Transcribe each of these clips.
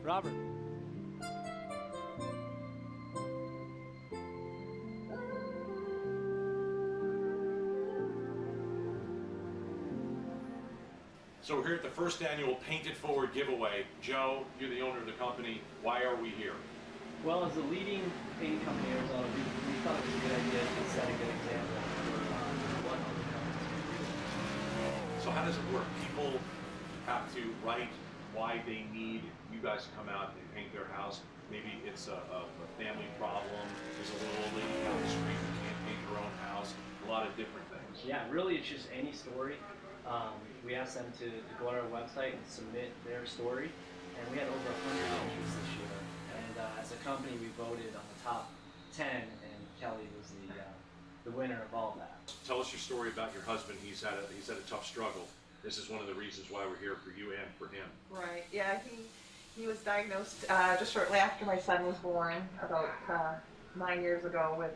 Robert. So we're here at the first annual Paint It Forward giveaway. Joe, you're the owner of the company. Why are we here? Well, as a leading painting company in Arizona, we thought it was a good idea to set a good example for what other companies can do. So how does it work? People have to write why they need you guys to come out and paint their house. Maybe it's a family problem. There's a little old lady down the street who can't paint her own house. A lot of different things. Yeah, really, it's just any story. We asked them to go on our website and submit their story, and we had over 100 entries this year. And as a company, we voted on the top 10, and Kelly was the winner of all of that. Tell us your story about your husband. He's had a tough struggle. This is one of the reasons why we're here for you and for him. Right. Yeah. He was diagnosed just shortly after my son was born, about 9 years ago, with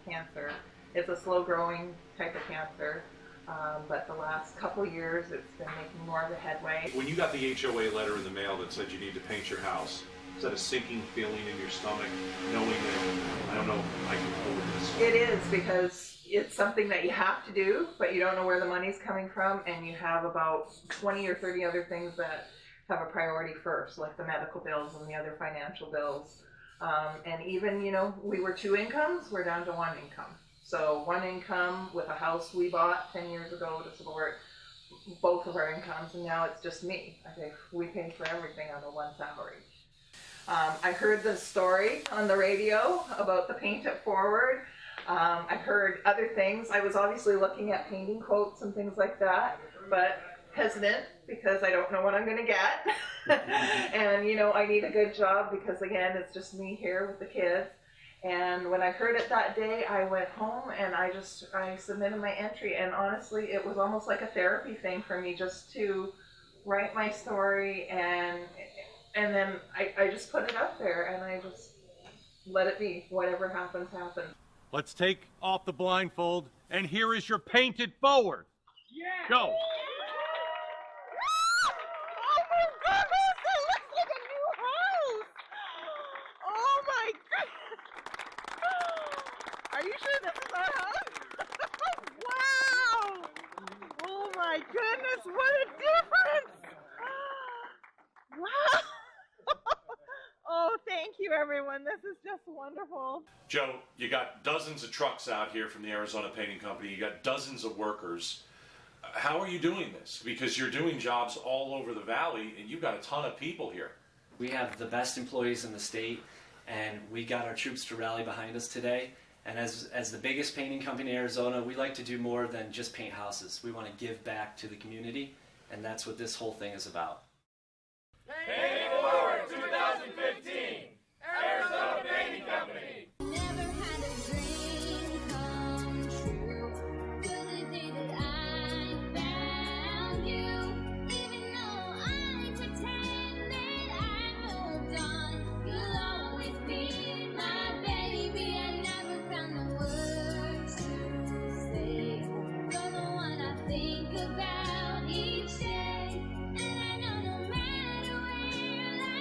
cancer. It's a slow-growing type of cancer. But the last couple years, it's been making more of a headway. When you got the HOA letter in the mail that said you need to paint your house, is that a sinking feeling in your stomach, knowing that, I don't know if I can afford this? It is, because it's something that you have to do, but you don't know where the money's coming from, and you have about 20 or 30 other things that have a priority first, like the medical bills and the other financial bills. And even, we were 2 incomes, we're down to 1 income. So 1 income with a house we bought 10 years ago to support both of our incomes, and now it's just me. I think we pay for everything out of 1 salary. I heard the story on the radio about the Paint It Forward. I heard other things. I was obviously looking at painting quotes and things like that, but hesitant because I don't know what I'm going to get. And, I need a good job because, again, it's just me here with the kids. And when I heard it that day, I went home and I submitted my entry, and honestly, it was almost like a therapy thing for me just to write my story, and then I just put it up there, and I just let it be. Whatever happens, happens. Let's take off the blindfold, and here is your Paint It Forward. Yeah. Go. Are you sure this is our house? Wow! Oh my goodness, what a difference! Wow! Oh, thank you everyone. This is just wonderful. Joe, you got dozens of trucks out here from the Arizona Painting Company. You got dozens of workers. How are you doing this? Because you're doing jobs all over the valley, and you've got a ton of people here. We have the best employees in the state, and we got our troops to rally behind us today. And as the biggest painting company in Arizona, we like to do more than just paint houses. We want to give back to the community, and that's what this whole thing is about. Paint It Forward 2015, Arizona Painting Company. Never had a dream come true till the day that I found you. Even though I pretended I moved on, you'll always be my baby. I never found the words to say. You're the one I think about each day, and I know no matter where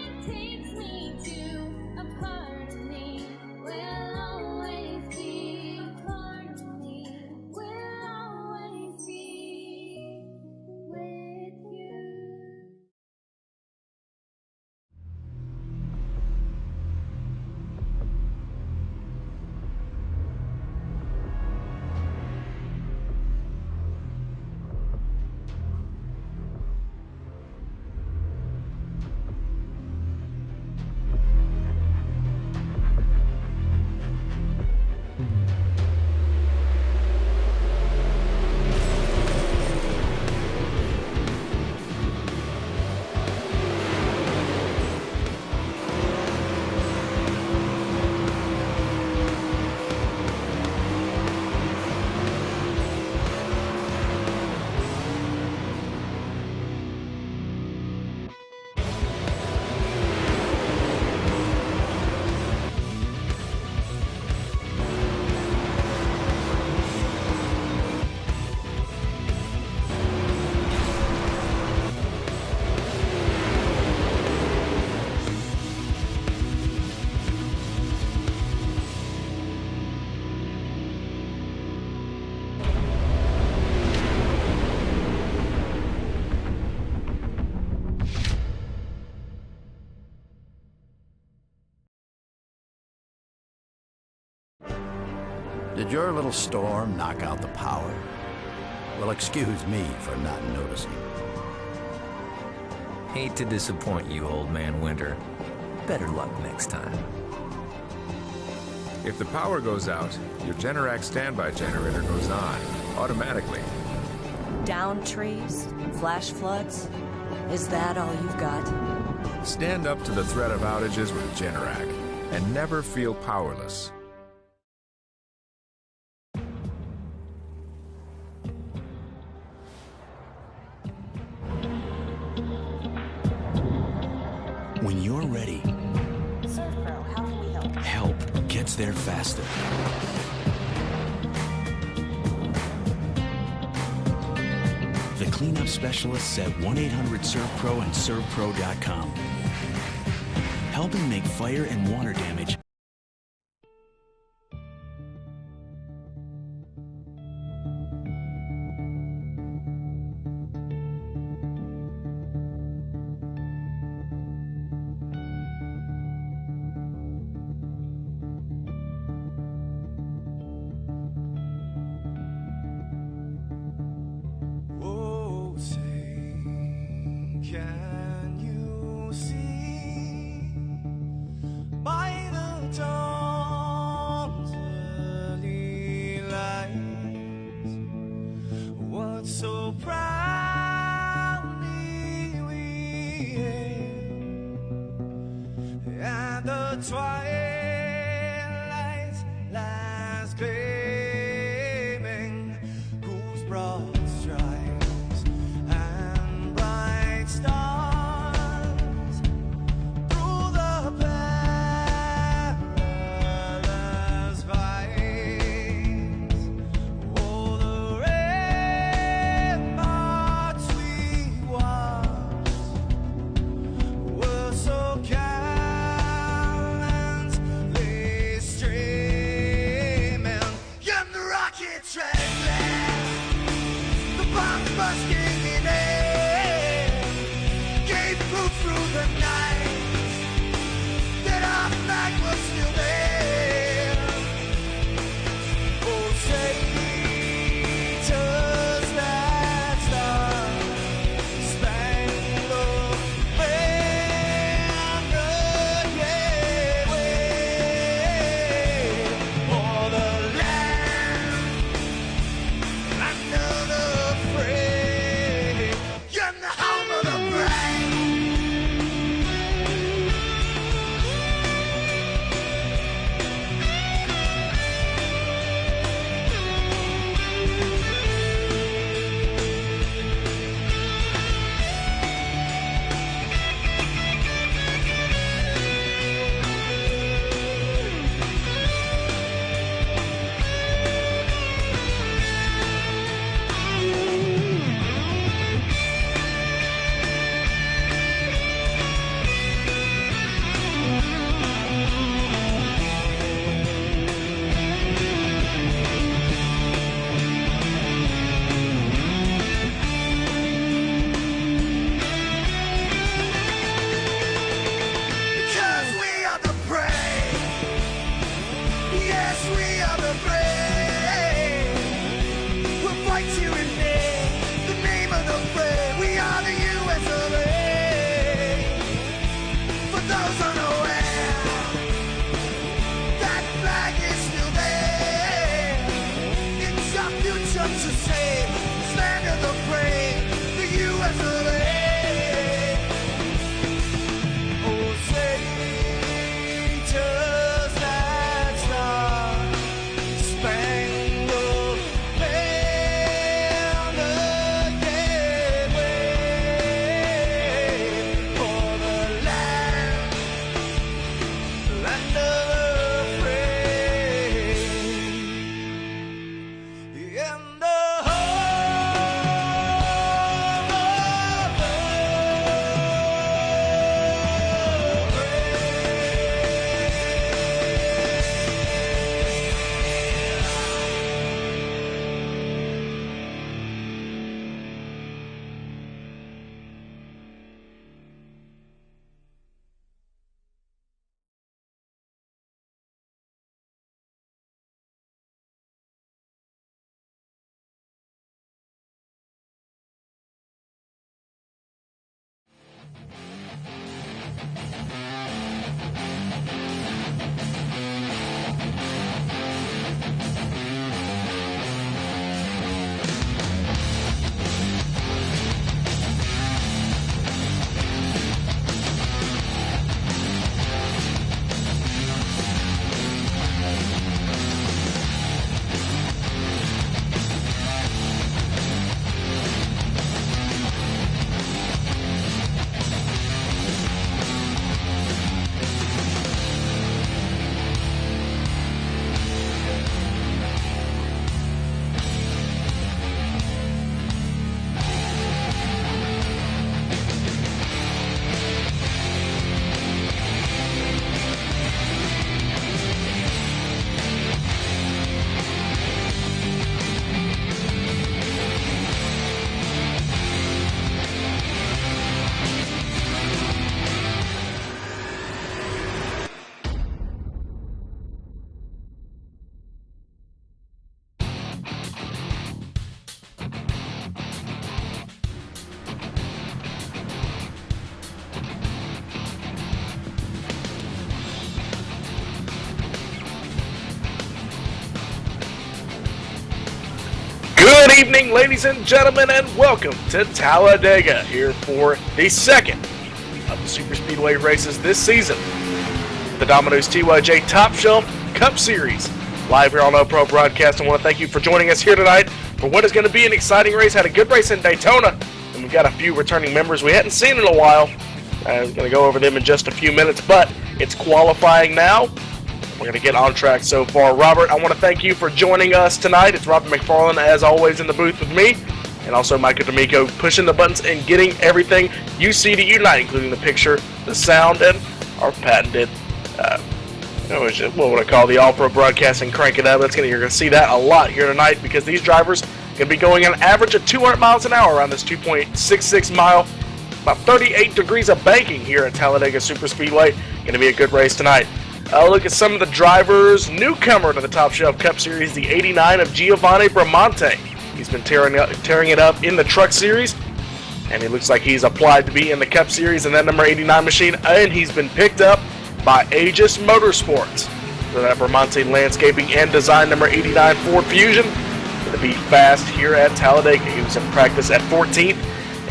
Did your little storm knock out the power? Well, excuse me for not noticing. Hate to disappoint you, Old Man Winter. Better luck next time. If the power goes out, your Generac standby generator goes on, automatically. Down trees? Flash floods? Is that all you've got? Stand up to the threat of outages with Generac and never feel powerless. When you're ready, ServPro, how can we help? help gets there faster. The cleanup specialists at 1-800-ServPro and ServPro.com. Helping make fire and water damage Can you see by the dawn's early light what so proudly we hailed at the twilight's last gleaming, whose broad stripes and bright stars through the perilous fights, oh, the ramparts we watched were so gallantly streaming, and the rockets ran fast, the bombs bursting in air gave proof through the night that our flag was still there. Oh, say does that star-spangled banner yet wave for the land and unafraid, you're the home of the brave. Good evening, ladies and gentlemen, and welcome to Talladega, here for the second of the Super Speedway races this season. The Domino's TYJ Top Shelf Cup Series, live here on O-Pro Broadcast. I want to thank you for joining us here tonight for what is going to be an exciting race. Had a good race in Daytona, and we've got a few returning members we hadn't seen in a while. I'm going to go over them in just a few minutes, but it's qualifying now. We're going to get on track so far. Robert, I want to thank you for joining us tonight. It's Robert McFarland, as always, in the booth with me, and also Micah D'Amico pushing the buttons and getting everything you see to you tonight, including the picture, the sound, and our patented, what would I call the All-Pro Broadcasting Crank It Up. You're going to see that a lot here tonight because these drivers are going to be going an average of 200 miles an hour around this 2.66 mile, about 38 degrees of banking here at Talladega Super Speedway. Going to be a good race tonight. Look at some of the drivers. Newcomer to the Top Shelf Cup Series, the 89 of Giovanni Bramante. He's been tearing it up in the Truck Series, and it looks like he's applied to be in the Cup Series in that number 89 machine, and he's been picked up by Aegis Motorsports for that Bramante Landscaping and Design number 89 Ford Fusion. Going to be fast here at Talladega. He was in practice at 14th,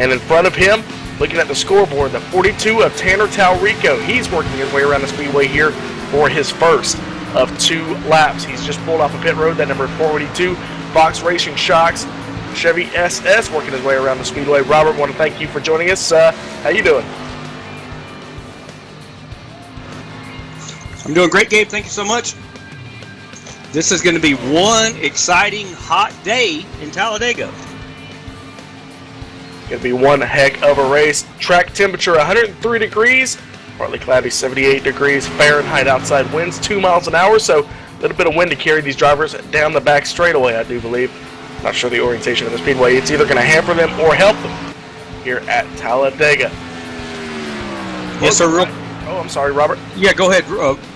and in front of him, looking at the scoreboard, the 42 of Tanner Talrico. He's working his way around the speedway here for his first of 2 laps. He's just pulled off a pit road, that number 42, Fox Racing Shocks, Chevy SS, working his way around the speedway. Robert, want to thank you for joining us. How you doing? I'm doing great, Gabe. Thank you so much. This is going to be one exciting hot day in Talladega. Going to be one heck of a race. Track temperature 103 degrees. Partly cloudy, 78 degrees Fahrenheit outside, winds 2 miles an hour, so a little bit of wind to carry these drivers down the back straightaway, I do believe. Not sure the orientation of the speedway. It's either going to hamper them or help them here at Talladega. Yes, sir. Oh, I'm sorry, Robert. Yeah, go ahead.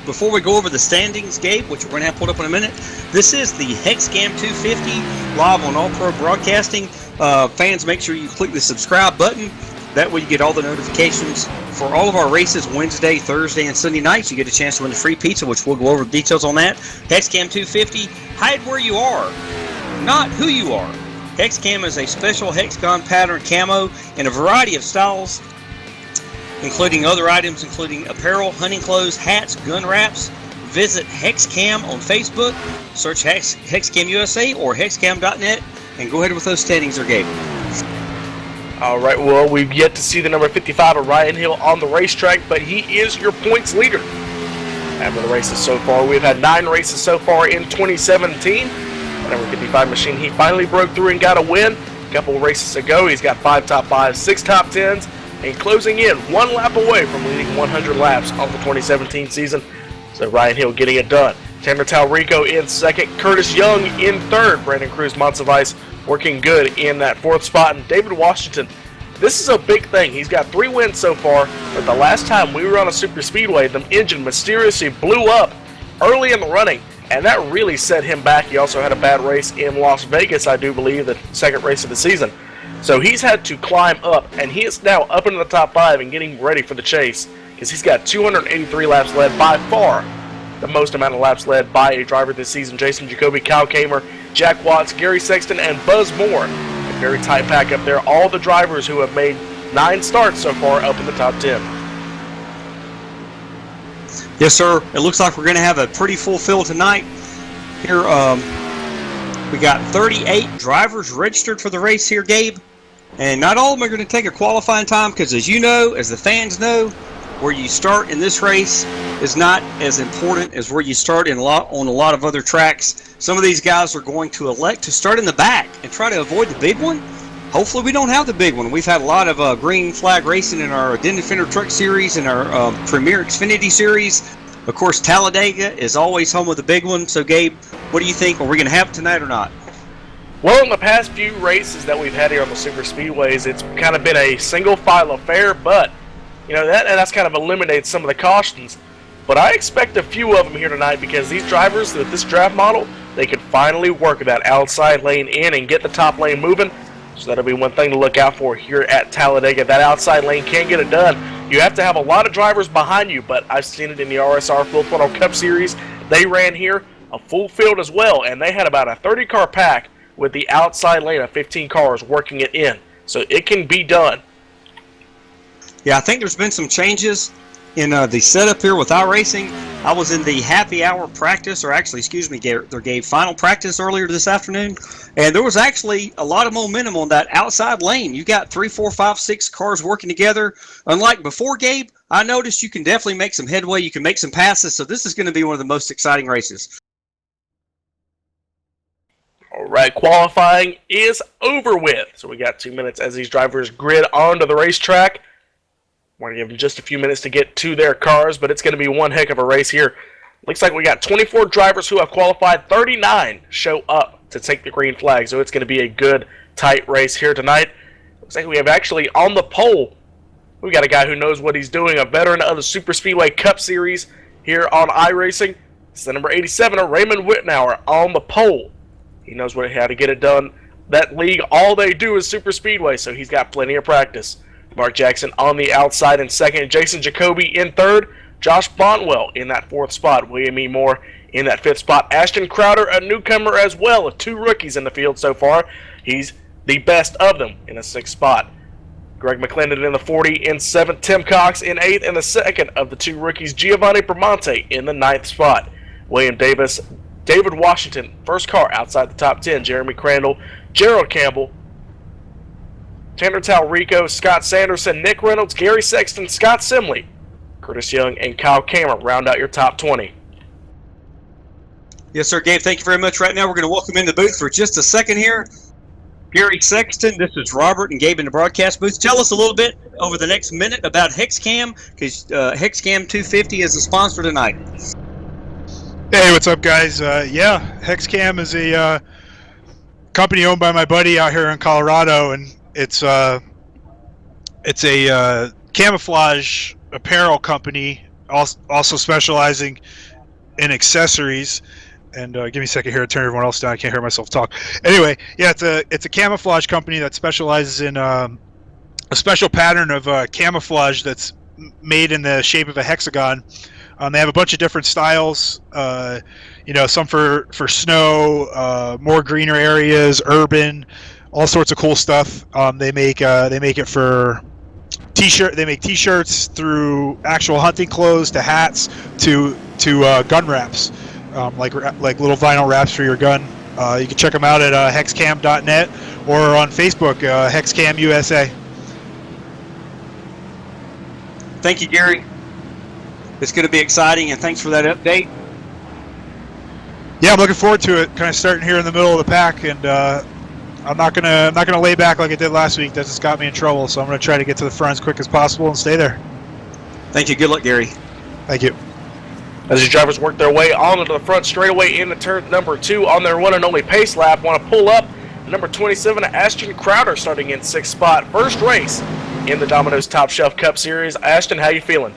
Before we go over the standings, Gabe, which we're going to have pulled up in a minute, this is the HexCam 250 live on All-Pro Broadcasting. Fans, make sure you click the subscribe button. That way you get all the notifications for all of our races Wednesday, Thursday, and Sunday nights. You get a chance to win the free pizza, which we'll go over the details on that. HexCam 250, hide where you are, not who you are. HexCam is a special hexagon pattern camo in a variety of styles, including other items, including apparel, hunting clothes, hats, gun wraps. Visit HexCam on Facebook, search HexCam USA or hexcam.net, and go ahead with those standings there, Gabe. All right, well, we've yet to see the number 55 of Ryan Hill on the racetrack, but he is your points leader. After the races so far, we've had 9 races so far in 2017. The number 55 machine, he finally broke through and got a win. A couple races ago, he's got 5 top 5s, 6 top 10s, and closing in 1 lap away from leading 100 laps of the 2017 season. So Ryan Hill getting it done. Tanner Talrico in second, Curtis Young in third, Brandon Cruz Monsivice working good in that 4th spot, and David Washington, this is a big thing. He's got 3 wins so far, but the last time we were on a super speedway, the engine mysteriously blew up early in the running, and that really set him back. He also had a bad race in Las Vegas, I do believe, the second race of the season. So he's had to climb up, and he is now up into the top 5 and getting ready for the chase because he's got 283 laps led, by far the most amount of laps led by a driver this season. Jason Jacoby, Kyle Kamer, Jack Watts, Gary Sexton, and Buzz Moore. A very tight pack up there. All the drivers who have made 9 starts so far up in the top 10. Yes, sir. It looks like we're going to have a pretty full field tonight. Here, we got 38 drivers registered for the race here, Gabe. And not all of them are going to take a qualifying time because, as you know, as the fans know, where you start in this race is not as important as where you start on a lot of other tracks. Some of these guys are going to elect to start in the back and try to avoid the big one. Hopefully we don't have the big one. We've had a lot of green flag racing in our Den Defender Truck Series and our Premier Xfinity Series. Of course, Talladega is always home of the big one. So, Gabe, what do you think? Are we going to have it tonight or not? Well, in the past few races that we've had here on the super speedways, it's kind of been a single file affair, but you know that's kind of eliminated some of the cautions. But I expect a few of them here tonight because these drivers with this draft model, they can finally work that outside lane in and get the top lane moving. So that'll be one thing to look out for here at Talladega. That outside lane can get it done. You have to have a lot of drivers behind you, but I've seen it in the RSR Full Throttle Cup Series. They ran here a full field as well, and they had about a 30-car pack with the outside lane of 15 cars working it in. So it can be done. Yeah, I think there's been some changes in the setup here with iRacing. I was in the happy hour practice, or actually, excuse me, they gave final practice earlier this afternoon, and there was actually a lot of momentum on that outside lane. You got 3, 4, 5, 6 cars working together. Unlike before, Gabe, I noticed you can definitely make some headway. You can make some passes, so this is going to be one of the most exciting races. All right, qualifying is over with. So we got 2 minutes as these drivers grid onto the racetrack. We're going to give them just a few minutes to get to their cars, but it's going to be one heck of a race here. Looks like we got 24 drivers who have qualified. 39 show up to take the green flag, so it's going to be a good, tight race here tonight. Looks like we have actually on the pole, we got a guy who knows what he's doing, a veteran of the Super Speedway Cup Series here on iRacing. It's the number 87, Raymond Wittenauer, on the pole. He knows how to get it done. That league, all they do is Super Speedway, so he's got plenty of practice. Mark Jackson on the outside in second. Jason Jacoby in third. Josh Bontwell in that fourth spot. William E. Moore in that fifth spot. Ashton Crowder, a newcomer as well, with 2 rookies in the field so far. He's the best of them in the sixth spot. Greg McClendon in the 40 in seventh. Tim Cox in eighth, and the second of the 2 rookies, Giovanni Bramante, in the ninth spot. William Davis, David Washington, first car outside the top 10. Jeremy Crandall, Gerald Campbell, Tanner Talrico, Scott Sanderson, Nick Reynolds, Gary Sexton, Scott Simley, Curtis Young, and Kyle Kamer round out your top 20. Yes, sir, Gabe. Thank you very much. Right now, we're going to welcome in the booth for just a second here. Gary Sexton, this is Robert and Gabe in the broadcast booth. Tell us a little bit over the next minute about HexCam, because HexCam 250 is the sponsor tonight. Hey, what's up, guys? Yeah, HexCam is a company owned by my buddy out here in Colorado, and it's a camouflage apparel company, also specializing in accessories. And give me a second here to turn everyone else down. I can't hear myself talk. Anyway, yeah, it's a camouflage company that specializes in a special pattern of camouflage that's made in the shape of a hexagon. They have a bunch of different styles. Some for snow, more greener areas, urban, all sorts of cool stuff. They make it for t-shirt. They make t-shirts through actual hunting clothes to hats to gun wraps, like little vinyl wraps for your gun. You can check them out at hexcam.net or on Facebook, HexCam USA. Thank you, Gary. It's going to be exciting, and thanks for that update. Yeah, I'm looking forward to it. Kind of starting here in the middle of the pack, and I'm not gonna lay back like I did last week. That just got me in trouble. So I'm gonna try to get to the front as quick as possible and stay there. Thank you. Good luck, Gary. Thank you. As these drivers work their way onto the front straightaway into turn number 2 on their one and only pace lap, want to pull up number 27, Ashton Crowder, starting in 6th spot. First race in the Domino's Top Shelf Cup Series. Ashton, how you feeling?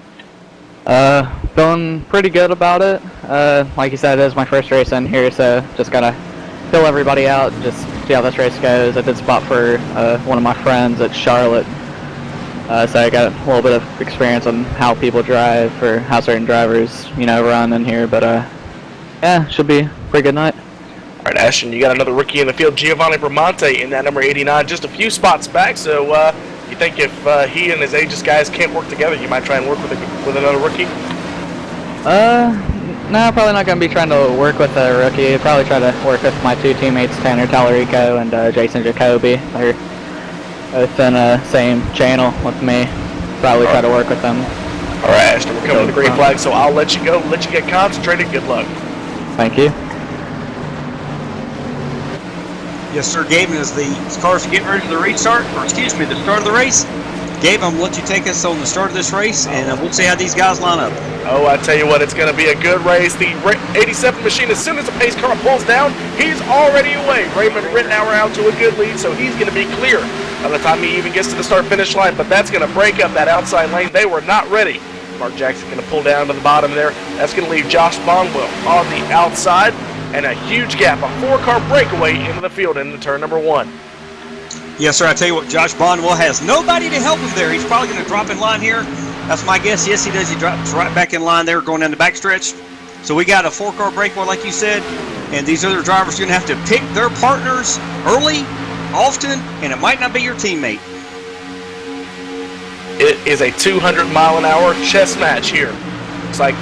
Feeling pretty good about it. Like you said, it is my first race in here, so just gotta fill everybody out and just see how this race goes. I did spot for one of my friends at Charlotte So I got a little bit of experience on how people drive or how certain drivers, run in here. But yeah, should be a pretty good night. All right, Ashton, you got another rookie in the field, Giovanni Bramante, in that number 89, just a few spots back. So you think if he and his Aegis guys can't work together, you might try and work with another rookie? No, probably not going to be trying to work with a rookie. I'd probably try to work with my two teammates, Tanner Tallarico and Jason Jacoby. They're both in the same channel with me. Probably try to work with them. All right, Ashton, we're coming to the green flag, so I'll let you go, let you get concentrated. Good luck. Thank you. Yes, sir, Gabe, as the cars are getting ready for the restart, or excuse me, the start of the race. Gabe, I'm going to let you take us on the start of this race, and we'll see how these guys line up. Oh, I tell you what, it's going to be a good race. The 87 machine, as soon as the pace car pulls down, he's already away. Raymond Rittenauer out to a good lead, so he's going to be clear by the time he even gets to the start-finish line, but that's going to break up that outside lane. They were not ready. Mark Jackson going to pull down to the bottom there. That's going to leave Josh Bonwell on the outside, and a huge gap, a 4-car breakaway into the field into turn number 1. Yes, sir. I tell you what, Josh Bonwell has nobody to help him there. He's probably going to drop in line here. That's my guess. Yes, he does. He drops right back in line there going down the backstretch. So we got a 4-car breakaway, like you said, and these other drivers are going to have to pick their partners early, often, and it might not be your teammate. It is a 200-mile-an-hour chess match here. Looks like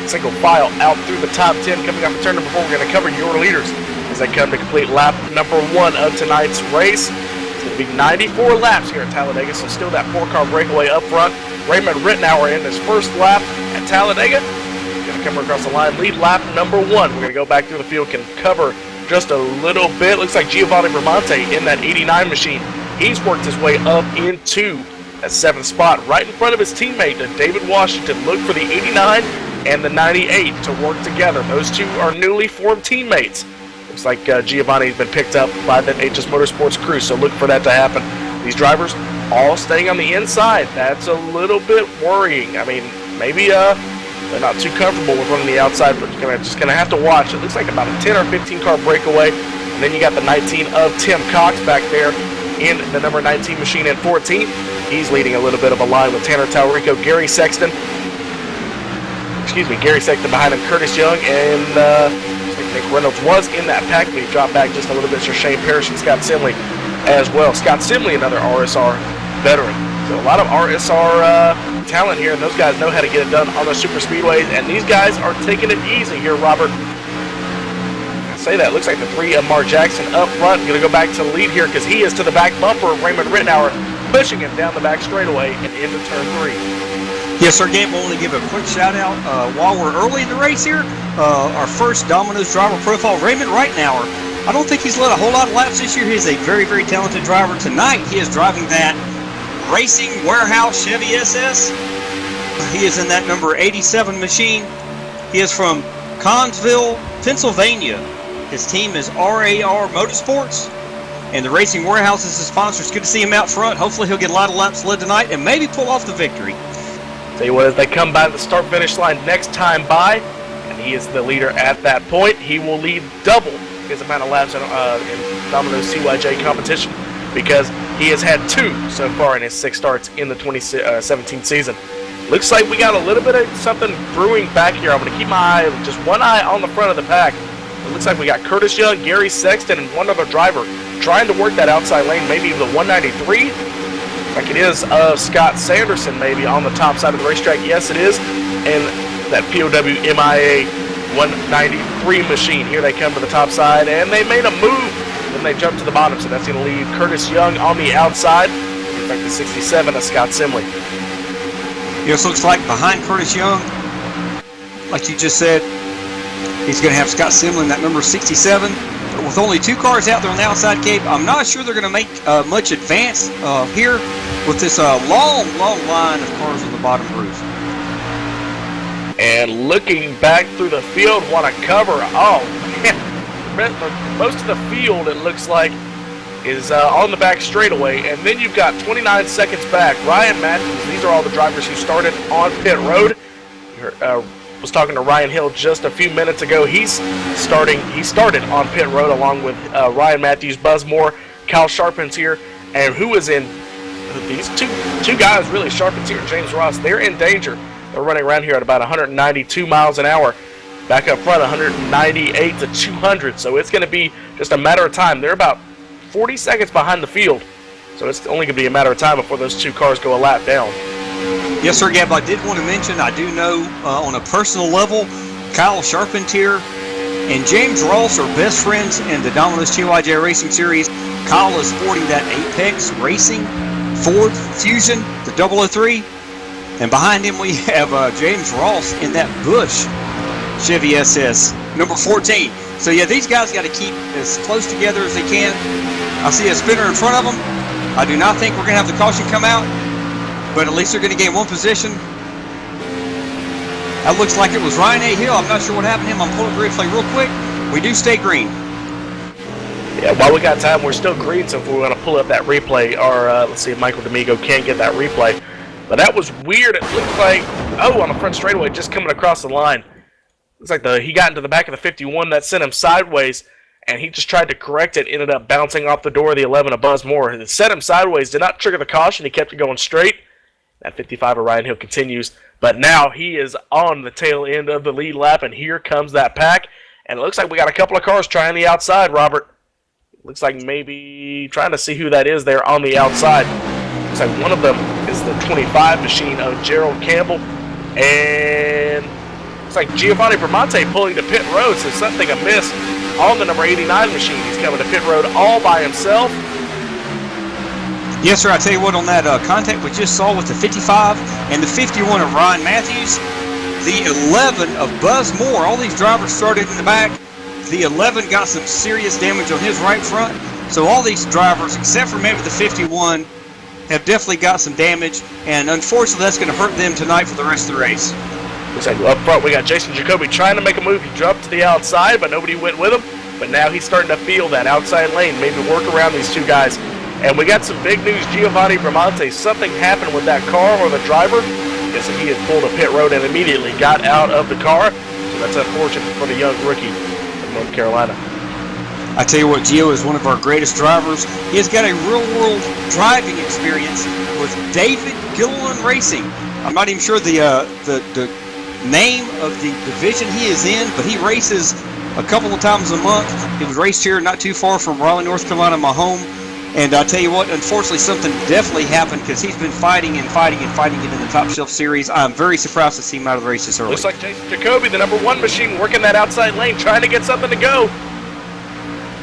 single file out through the top 10 coming off the turn number 4. We're going to cover your leaders as they come to complete lap number 1 of tonight's race. It's going to be 94 laps here at Talladega, so still that 4-car breakaway up front. Raymond Rittenauer in his first lap at Talladega. Going to come across the line, lead lap number 1. We're going to go back through the field, can cover just a little bit. Looks like Giovanni Bramante in that 89 machine. He's worked his way up into that 7th spot, right in front of his teammate, David Washington. Look for the 89 and the 98 to work together. Those two are newly formed teammates. Looks like Giovanni's been picked up by the Aegis Motorsports crew, so look for that to happen. These drivers all staying on the inside. That's a little bit worrying. I mean, maybe they're not too comfortable with running the outside, but you're just going to have to watch. It looks like about a 10 or 15-car breakaway. And then you got the 19 of Tim Cox back there in the number 19 machine and 14. He's leading a little bit of a line with Tanner Tallarico, Gary Sexton behind him, Curtis Young, and Nick Reynolds was in that pack, but he dropped back just a little bit. So Shane Parrish and Scott Simley as well. Scott Simley, another RSR veteran. So a lot of RSR talent here, and those guys know how to get it done on the super speedways, and these guys are taking it easy here, Robert. I say that. Looks like the 3 of Mark Jackson up front. Going to go back to the lead here because he is to the back bumper of Raymond Rittenauer, pushing him down the back straightaway and into turn 3. Yes, sir, Gabe. I want to give a quick shout-out while we're early in the race here. Our first Domino's driver profile, Raymond Rittenauer. I don't think he's led a whole lot of laps this year. He's a very, very talented driver. Tonight, he is driving that Racing Warehouse Chevy SS. He is in that number 87 machine. He is from Connsville, Pennsylvania. His team is RAR Motorsports, and the Racing Warehouse is his sponsor. It's good to see him out front. Hopefully, he'll get a lot of laps led tonight and maybe pull off the victory. Tell you what, as they come by the start-finish line next time by, and he is the leader at that point, he will lead double his amount of laps in Domino's CYJ competition because he has had 2 so far in his 6 starts in the 2017 season. Looks like we got a little bit of something brewing back here. I'm going to keep my eye, just one eye on the front of the pack. It looks like we got Curtis Young, Gary Sexton, and one other driver trying to work that outside lane, maybe the 193. Like it is Scott Sanderson maybe on the top side of the racetrack. Yes, it is. And that POW MIA 193 machine. Here they come to the top side, and they made a move. Then they jumped to the bottom, so that's going to leave Curtis Young on the outside. In fact, the 67 of Scott Simley. Yes, looks like behind Curtis Young, like you just said, he's going to have Scott Simley in that number 67. But with only 2 cars out there on the outside, Cape, I'm not sure they're going to make much advance here with this long line of cars on the bottom roof. And looking back through the field, what a cover. Oh, man. Most of the field, it looks like, is on the back straightaway. And then you've got 29 seconds back. Ryan Matthews, these are all the drivers who started on pit road. Was talking to Ryan Hill just a few minutes ago. He started on pit road along with Ryan Matthews, Buzz Moore, Kyle Sharpens here, and who is in these two guys really, Charpentier and James Ross, they're in danger. They're running around here at about 192 miles an hour. Back up front, 198 to 200. So it's going to be just a matter of time. They're about 40 seconds behind the field. So it's only going to be a matter of time before those two cars go a lap down. Yes, sir, Gab. I did want to mention, I do know on a personal level, Kyle Charpentier and James Ross are best friends in the Domino's TYJ Racing Series. Kyle is sporting that Apex Racing Ford Fusion, the 003. And behind him we have James Ross in that Busch Chevy SS, number 14. So yeah, these guys got to keep as close together as they can. I see a spinner in front of them. I do not think we're going to have the caution come out, but at least they're going to gain one position. That looks like it was Ryan A. Hill. I'm not sure what happened to him. I'm pulling the replay real quick. We do stay green. Yeah, while we got time, we're still green, so if we're going to pull up that replay, or let's see if Michael D'Amigo can get that replay. But that was weird. It looked like, on the front straightaway, just coming across the line. Looks like he got into the back of the 51. That sent him sideways, and he just tried to correct it. Ended up bouncing off the door of the 11 a buzz more. It set him sideways. Did not trigger the caution. He kept it going straight. That 55 of Ryan Hill continues. But now he is on the tail end of the lead lap, and here comes that pack. And it looks like we got a couple of cars trying the outside, Robert. Looks like maybe trying to see who that is there on the outside. Looks like one of them is the 25 machine of Gerald Campbell. And looks like Giovanni Bramante pulling to pit road, so something amiss on the number 89 machine. He's coming to pit road all by himself. Yes, sir. I tell you what, on that contact we just saw with the 55 and the 51 of Ryan Matthews, the 11 of Buzz Moore, all these drivers started in the back. The 11 got some serious damage on his right front. So all these drivers, except for maybe the 51, have definitely got some damage. And unfortunately, that's going to hurt them tonight for the rest of the race. Looks like up front we got Jason Jacoby trying to make a move. He dropped to the outside, but nobody went with him. But now he's starting to feel that outside lane, maybe work around these two guys. And we got some big news. Giovanni Bramante, something happened with that car or the driver. Guess he had pulled a pit road and immediately got out of the car. So that's unfortunate for the young rookie from North Carolina. I tell you what, Gio is one of our greatest drivers. He has got a real-world driving experience with David Gilliland Racing. I'm not even sure the name of the division he is in, but he races a couple of times a month. He was raced here not too far from Raleigh, North Carolina, my home. And I tell you what, unfortunately, something definitely happened because he's been fighting it in the Top Shelf Series. I'm very surprised to see him out of the race this early. Looks like Jason Jacoby, the number 1 machine, working that outside lane, trying to get something to go.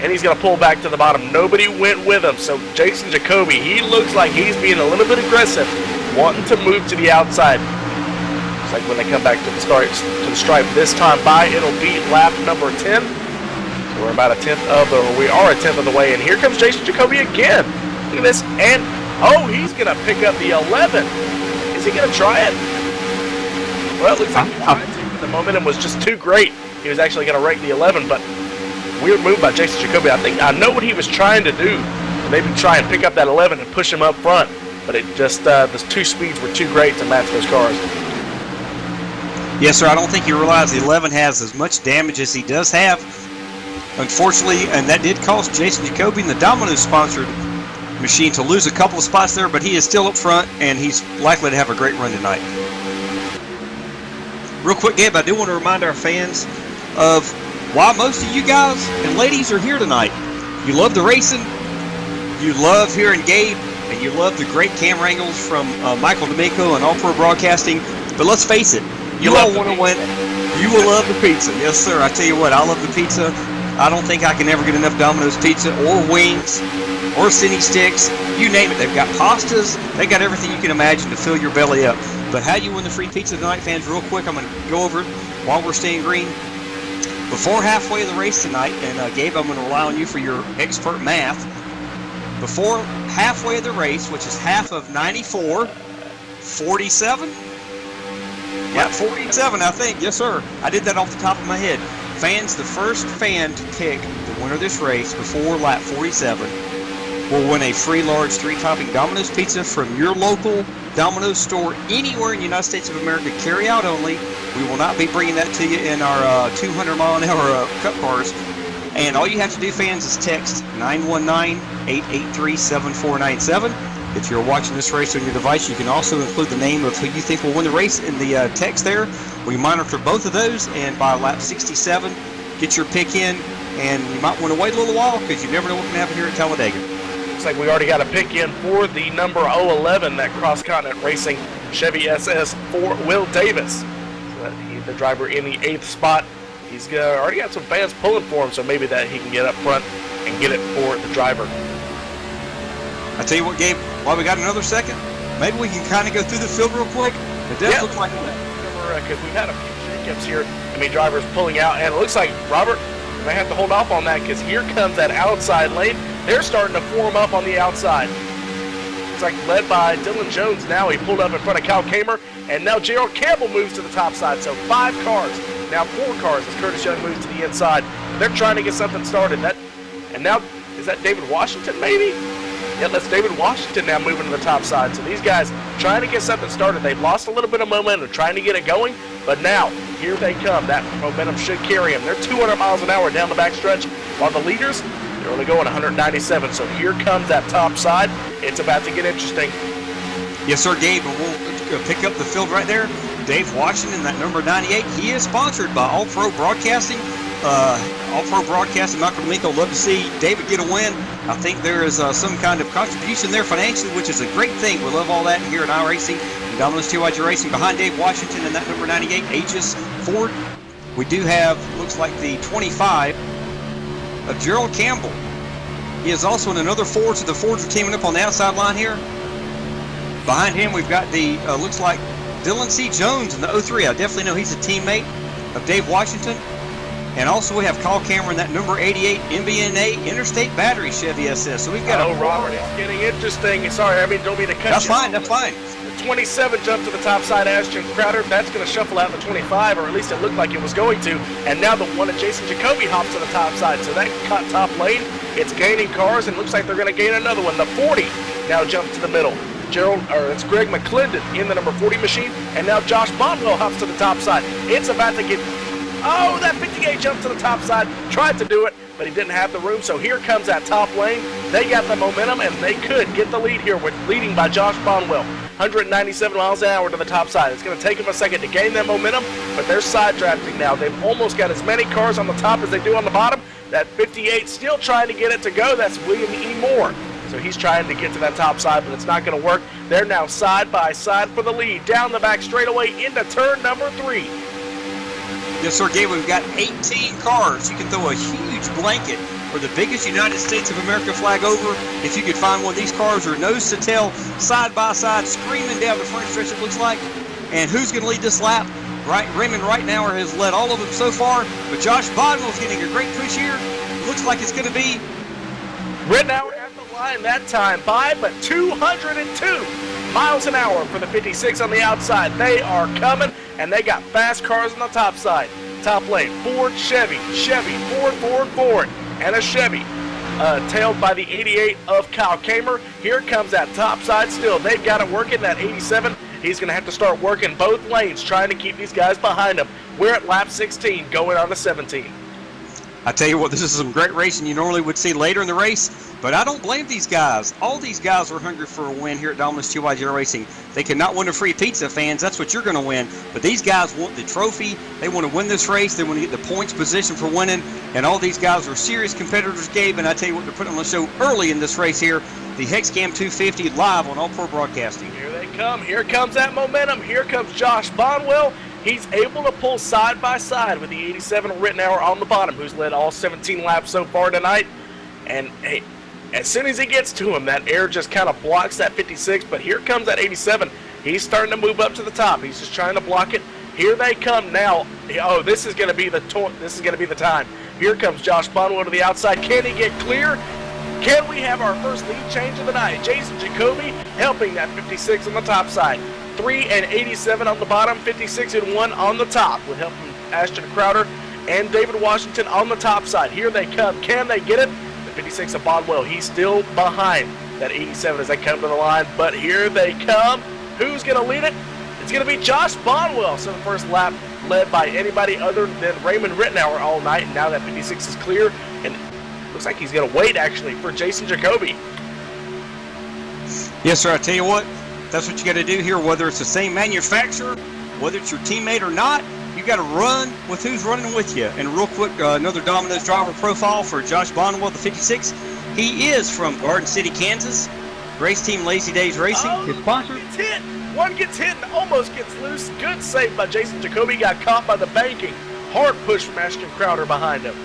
And he's going to pull back to the bottom. Nobody went with him. So Jason Jacoby, he looks like he's being a little bit aggressive, wanting to move to the outside. Looks like when they come back to the stripe this time by, it'll be lap number 10. So we're about we are a tenth of the way. And here comes Jason Jacoby again. Look at this. And, he's going to pick up the 11. Is he going to try it? Well, it looks like he tried to, but the momentum was just too great. He was actually going to rake the 11, but weird move by Jason Jacoby. I know what he was trying to do. Maybe try and pick up that 11 and push him up front. But it just, the two speeds were too great to match those cars. Yes, sir. I don't think you realize the 11 has as much damage as he does have. Unfortunately, and that did cost Jason Jacoby and the Domino's-sponsored machine to lose a couple of spots there, but he is still up front, and he's likely to have a great run tonight. Real quick, Gabe, I do want to remind our fans of why most of you guys and ladies are here tonight. You love the racing, you love hearing Gabe, and you love the great camera angles from Michael D'Amico and All Pro Broadcasting. But let's face it, you all want to win. You will love the pizza. Yes, sir. I tell you what, I love the pizza. I don't think I can ever get enough Domino's pizza or wings or cine sticks. You name it. They've got pastas. They've got everything you can imagine to fill your belly up. But how you win the free pizza tonight, fans, real quick, I'm going to go over it while we're staying green. Before halfway of the race tonight, and Gabe, I'm going to rely on you for your expert math. Before halfway of the race, which is half of 94, 47? Yeah, 47, I think. Yes, sir. I did that off the top of my head. Fans, the first fan to pick the winner of this race before lap 47 will win a free large 3-topping Domino's pizza from your local Domino's store anywhere in the United States of America, carry out only. We will not be bringing that to you in our 200-mile-an-hour cup cars. And all you have to do, fans, is text 919-883-7497. If you're watching this race on your device, you can also include the name of who you think will win the race in the text there. We monitor both of those, and by lap 67, get your pick in, and you might want to wait a little while because you never know what can happen here at Talladega. Looks like we already got a pick in for the number 011, that cross-continent racing Chevy SS for Will Davis. So he's the driver in the 8th spot. He's already got some fans pulling for him, so maybe that he can get up front and get it for the driver. I tell you what, Gabe, while we got another second, maybe we can kind of go through the field real quick. It does look like because we've had a few hiccups here. I mean, drivers pulling out, and it looks like Robert may have to hold off on that because here comes that outside lane. They're starting to form up on the outside. It's like led by Dylan Jones now. He pulled up in front of Cal Kamer, and now Gerald Campbell moves to the top side. So 5 cars, now 4 cars as Curtis Young moves to the inside. They're trying to get something started. And now, is that David Washington maybe? Yeah, that's David Washington now moving to the top side. So these guys trying to get something started. They've lost a little bit of momentum trying to get it going, but now here they come. That momentum should carry them. They're 200 miles an hour down the backstretch, while the leaders, they're only going 197. So here comes that top side. It's about to get interesting. Yes, sir, Gabe, and we'll pick up the field right there. Dave Washington, that number 98, he is sponsored by All Pro Broadcasting. All Pro Broadcasting, Michael D'Amico, love to see David get a win. I think there is some kind of contribution there financially, which is a great thing. We love all that here at iRacing and Domino's TYJ Racing. Behind Dave Washington and that number 98, Aegis Ford, we do have, looks like the 25 of Gerald Campbell. He is also in another Ford, so the Fords are teaming up on the outside line here. Behind him, we've got the, looks like Dylan C. Jones in the 03. I definitely know he's a teammate of Dave Washington. And also we have Kyle Cameron, that number 88 MBNA Interstate Battery Chevy SS. So we've got Robert, it's getting interesting. Sorry, don't mean to cut That's you. fine, that's fine. The 27 jumped to the top side, Ashton Crowder. That's going to shuffle out the 25, or at least it looked like it was going to. And now the one of Jason Jacoby hops to the top side. So that caught top lane. It's gaining cars, and looks like they're going to gain another one. The 40 now jumps to the middle. It's Greg McClendon in the number 40 machine, and now Josh Bonwell hops to the top side. It's about to get... Oh, that 58 jumped to the top side, tried to do it, but he didn't have the room, so here comes that top lane. They got the momentum, and they could get the lead here, with leading by Josh Bonwell. 197 miles an hour to the top side. It's going to take them a second to gain that momentum, but they're side drafting now. They've almost got as many cars on the top as they do on the bottom. That 58 still trying to get it to go. That's William E. Moore. So he's trying to get to that top side, but it's not going to work. They're now side by side for the lead. Down the back straightaway into turn number 3. Yes, sir, Gabe, we've got 18 cars. You can throw a huge blanket for the biggest United States of America flag over. If you could find one of these cars, are nose to tail, side by side, screaming down the front stretch, it looks like. And who's going to lead this lap? Right, Raymond Reitnauer has led all of them so far, but Josh Bodwell's getting a great push here. Looks like it's going to be Reitnauer at the line that time by, but 202 miles an hour for the 56 on the outside. They are coming, and they got fast cars on the top side. Top lane, Ford, Chevy, Ford, and a Chevy. Tailed by the 88 of Kyle Kamer. Here comes that top side still. They've got it working, that 87. He's going to have to start working both lanes, trying to keep these guys behind him. We're at lap 16, going on to 17. I tell you what, this is some great racing you normally would see later in the race, but I don't blame these guys. All these guys are hungry for a win here at Domino's TYJ Racing. They cannot win a free pizza, fans. That's what you're going to win. But these guys want the trophy. They want to win this race. They want to get the points position for winning. And all these guys are serious competitors, Gabe. And I tell you what, they're putting on the show early in this race here. The Hexcam 250 live on All Pro Broadcasting. Here they come. Here comes that momentum. Here comes Josh Bonwell. He's able to pull side by side with the 87 Rittenauer on the bottom, who's led all 17 laps so far tonight. And hey, as soon as he gets to him, that air just kind of blocks that 56. But here comes that 87. He's starting to move up to the top. He's just trying to block it. Here they come now. Oh, this is going to be the time. Here comes Josh Bonwell to the outside. Can he get clear? Can we have our first lead change of the night? Jason Jacoby helping that 56 on the top side. 3 and 87 on the bottom, 56 and 1 on the top, with help from Ashton Crowder and David Washington on the top side. Here they come. Can they get it? The 56 of Bodwell, he's still behind that 87 as they come to the line, but here they come. Who's going to lead it? It's going to be Josh Bonwell. So the first lap led by anybody other than Raymond Rittenauer all night, and now that 56 is clear, and looks like he's going to wait, actually, for Jason Jacoby. Yes, sir. I tell you what, that's what you got to do here, whether it's the same manufacturer, whether it's your teammate or not. You got to run with who's running with you. And real quick, another Domino's driver profile for Josh Bonwell, the 56. He is from Garden City, Kansas. Race team Lazy Days Racing is sponsored. Gets hit. One gets hit and almost gets loose. Good save by Jason Jacoby. Got caught by the banking. Hard push from Ashton Crowder behind him.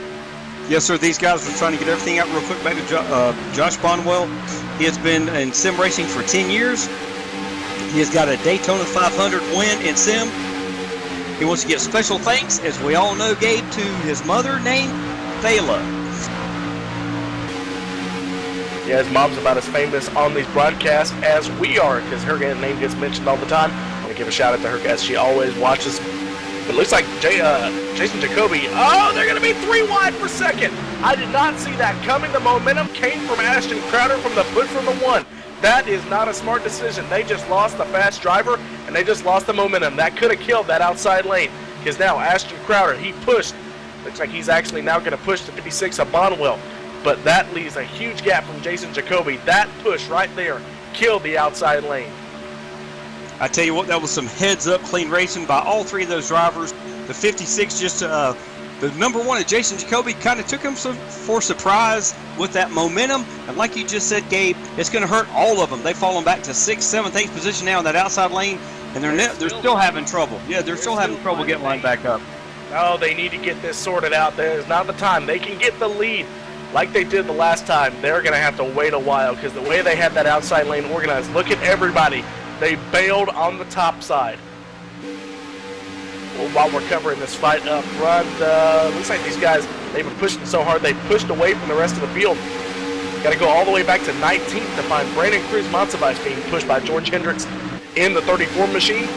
Yes, sir. These guys were trying to get everything out real quick. Back to Josh Bonwell. He has been in sim racing for 10 years. He has got a Daytona 500 win in sim. He wants to give special thanks, as we all know, Gabe, to his mother named Thela. Yeah, his mom's about as famous on these broadcasts as we are, because her name gets mentioned all the time. I want to give a shout out to her, as she always watches. But it looks like Jason Jacoby, they're going to be 3 wide for second. I did not see that coming. The momentum came from Ashton Crowder from the push from the 1. That is not a smart decision. They just lost the fast driver, and they just lost the momentum. That could have killed that outside lane, because now Ashton Crowder, he pushed. Looks like he's actually now going to push the 56 of Bonwell. But that leaves a huge gap from Jason Jacoby. That push right there killed the outside lane. I tell you what, that was some heads-up clean racing by all 3 of those drivers. The 56 just, the number 1 of Jason Jacoby kind of took him for surprise with that momentum. And like you just said, Gabe, it's going to hurt all of them. They've fallen back to 6th, 7th, 8th position now in that outside lane, and they're still having trouble. Yeah, they're still having trouble getting lined back up. Oh, they need to get this sorted out. There's not the time. They can get the lead like they did the last time. They're going to have to wait a while, because the way they had that outside lane organized, look at everybody. They bailed on the top side. Well, while we're covering this fight up front, looks like these guys, they've been pushing so hard, they pushed away from the rest of the field. Got to go all the way back to 19th to find Brandon Cruz Monsiváis being pushed by George Hendricks in the 34 machine.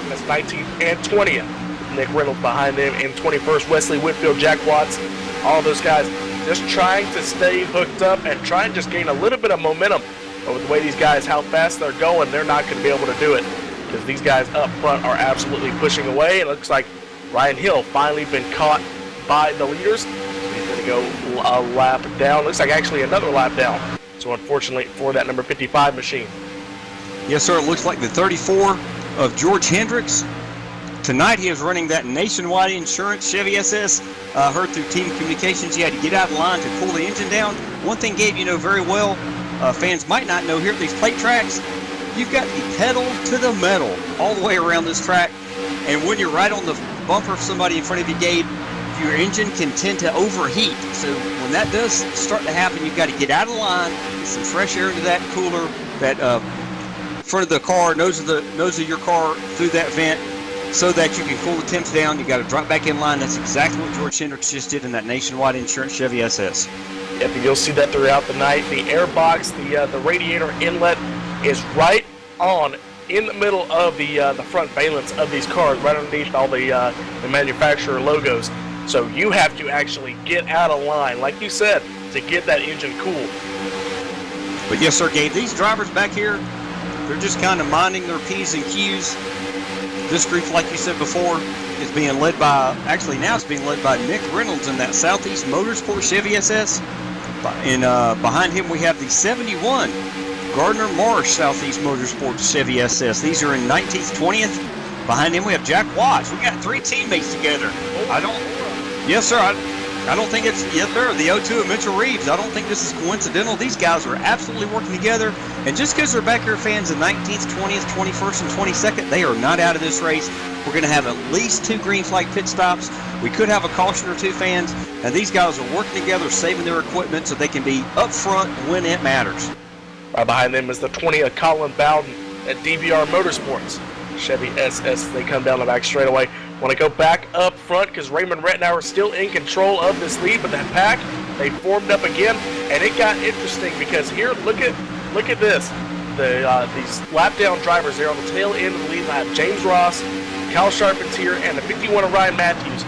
That's 19th and 20th. Nick Reynolds behind them in 21st. Wesley Whitfield, Jack Watts, all those guys just trying to stay hooked up and try and just gain a little bit of momentum. But with the way these guys, how fast they're going, they're not going to be able to do it, because these guys up front are absolutely pushing away. It looks like Ryan Hill finally been caught by the leaders. He's going to go a lap down. Looks like actually another lap down. So unfortunately for that number 55 machine. Yes, sir. It looks like the 34 of George Hendricks. Tonight he is running that Nationwide Insurance Chevy SS. Heard through team communications, you had to get out of line to pull the engine down. One thing, Gabe, you know very well, fans might not know here at these plate tracks, you've got the pedal to the metal all the way around this track. And when you're right on the bumper of somebody in front of you, Gabe, your engine can tend to overheat. So when that does start to happen, you've got to get out of line, get some fresh air into that cooler, that front of the car, nose of your car through that vent, so that you can cool the temps down. You got to drop back in line. That's exactly what George Hendricks just did in that Nationwide Insurance Chevy SS. Yep, you'll see that throughout the night. The air box, the radiator inlet is right on in the middle of the front valence of these cars, right underneath all the manufacturer logos. So you have to actually get out of line, like you said, to get that engine cool. But yes, sir, Gabe, these drivers back here, they're just kind of minding their P's and Q's. This group, like you said before, is being led by, actually now it's being led by Nick Reynolds in that Southeast Motorsport Chevy SS. And behind him we have the 71 Gardner Marsh Southeast Motorsport Chevy SS. These are in 19th, 20th. Behind him we have Jack Watts. We got 3 teammates together. Yes, sir. I don't think it's, yes, sir, the O2 of Mitchell Reeves. I don't think this is coincidental. These guys are absolutely working together. And just because they're back here fans in 19th, 20th, 21st, and 22nd, they are not out of this race. We're going to have at least 2 green flag pit stops. We could have a caution or 2, fans. And these guys are working together, saving their equipment so they can be up front when it matters. Right behind them is the 20 of Colin Bowden at DVR Motorsports. Chevy SS, they come down the back straightaway. Want to go back up front because Raymond Rettenauer is still in control of this lead, but that pack, they formed up again, and it got interesting because here, look at this. These lap down drivers there on the tail end of the lead lap. James Ross, Kyle Charpentier, and the 51 of Ryan Matthews.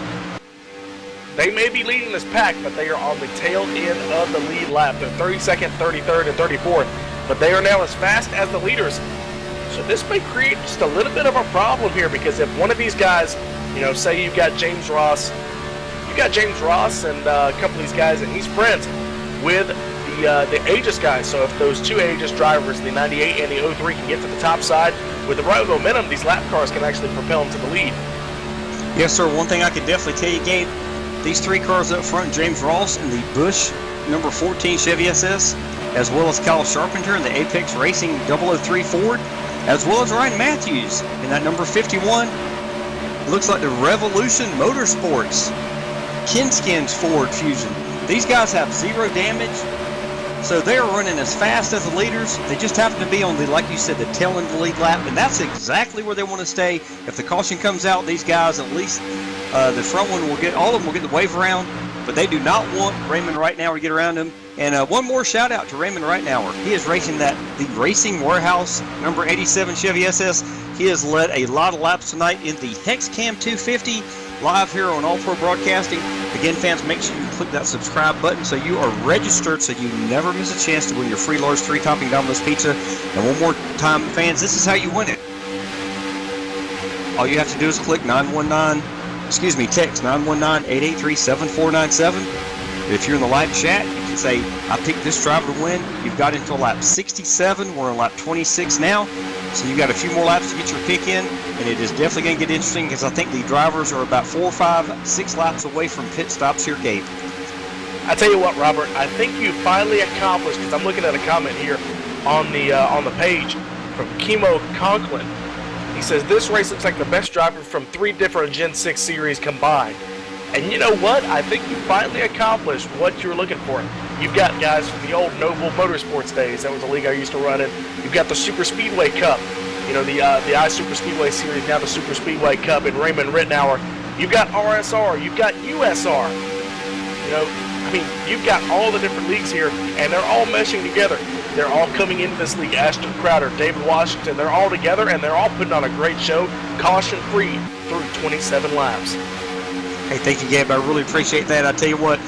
They may be leading this pack, but they are on the tail end of the lead lap. They're 32nd, 33rd, and 34th, but they are now as fast as the leaders. So this may create just a little bit of a problem here because if one of these guys, you know, say you've got James Ross and a couple of these guys, and he's friends with the the Aegis guys. So if those two Aegis drivers, the 98 and the 03, can get to the top side with the right momentum, these lap cars can actually propel them to the lead. Yes, sir. One thing I can definitely tell you, Gabe, these three cars up front, James Ross in the Busch number 14 Chevy SS, as well as Kyle Sharpenter in the Apex Racing 003 Ford, as well as Ryan Matthews in that number 51. It looks like the Revolution Motorsports Kinskins Ford Fusion. These guys have zero damage, so they are running as fast as the leaders. They just happen to be on the, like you said, the tail end of the lead lap, and that's exactly where they want to stay. If the caution comes out, these guys, at least the front one will get, all of them will get the wave around, but they do not want Raymond Reitnauer to get around him. And one more shout out to Raymond Reitnauer. He is racing the Racing Warehouse number 87 Chevy SS. He has led a lot of laps tonight in the HexCam 250 live here on All Pro Broadcasting. Again, fans, make sure you click that subscribe button so you are registered so you never miss a chance to win your free large 3-topping Domino's pizza. And one more time, fans, this is how you win it. All you have to do is click text 919-883-7497. If you're in the live chat, you can say, I picked this driver to win. You've got until lap 67. We're on lap 26 now. So you've got a few more laps to get your pick in, and it is definitely going to get interesting because I think the drivers are about 4, 5, 6 laps away from pit stops here, Gabe. I tell you what, Robert, I think you finally accomplished, because I'm looking at a comment here on the page from Kimo Conklin. He says, this race looks like the best driver from 3 different Gen 6 series combined. And you know what? I think you finally accomplished what you were looking for. You've got guys from the old Noble Motorsports days. That was a league I used to run in. You've got the Super Speedway Cup. You know, the I Super Speedway Series, now the Super Speedway Cup, and Raymond Reitnauer. You've got RSR. You've got USR. You know, I mean, you've got all the different leagues here, and they're all meshing together. They're all coming into this league. Ashton Crowder, David Washington, they're all together, and they're all putting on a great show, caution-free through 27 laps. Hey, thank you, Gabe. I really appreciate that. I tell you what,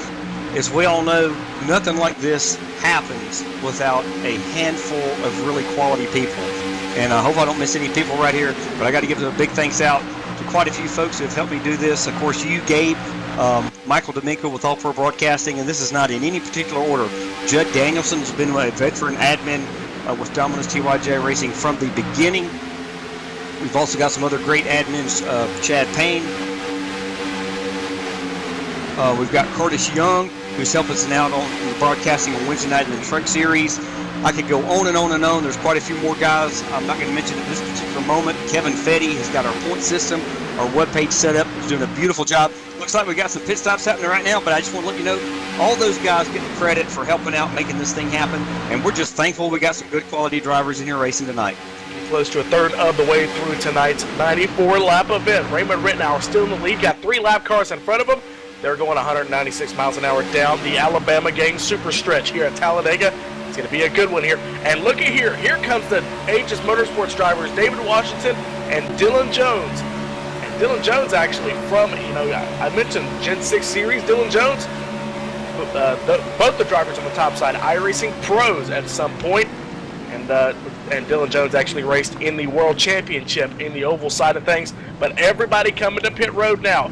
as we all know, nothing like this happens without a handful of really quality people. And I hope I don't miss any people right here, but I got to give a big thanks out to quite a few folks who have helped me do this. Of course, you, Gabe, Michael D'Amico with All Pro Broadcasting, and this is not in any particular order. Judd Danielson has been a veteran admin with Domino's TYJ Racing from the beginning. We've also got some other great admins, Chad Payne. We've got Curtis Young, who's helping us out on the broadcasting on Wednesday night in the Truck Series. I could go on and on and on. There's quite a few more guys I'm not going to mention at this particular moment. Kevin Fetty has got our point system, our webpage set up. He's doing a beautiful job. Looks like we got some pit stops happening right now, but I just want to let you know, all those guys get the credit for helping out, making this thing happen, and we're just thankful we got some good quality drivers in here racing tonight. Close to a third of the way through tonight's 94-lap event. Raymond Reitnauer still in the lead, got 3 lap cars in front of him. They're going 196 miles an hour down the Alabama Gang super stretch here at Talladega. It's going to be a good one here. And look at here. Here comes the Aegis Motorsports drivers, David Washington and Dylan Jones. And Dylan Jones actually from, you know, I mentioned Gen 6 Series. Dylan Jones, both the drivers on the top side, iRacing pros at some point. And Dylan Jones actually raced in the World Championship in the oval side of things. But everybody coming to pit road now.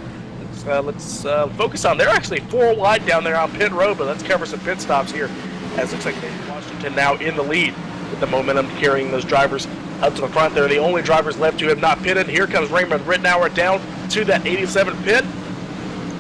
Let's focus on. They're actually 4 wide down there on pit road, but let's cover some pit stops here. As it looks like David Washington now in the lead with the momentum carrying those drivers up to the front. They're the only drivers left who have not pitted. Here comes Raymond Reitnauer down to that 87 pit.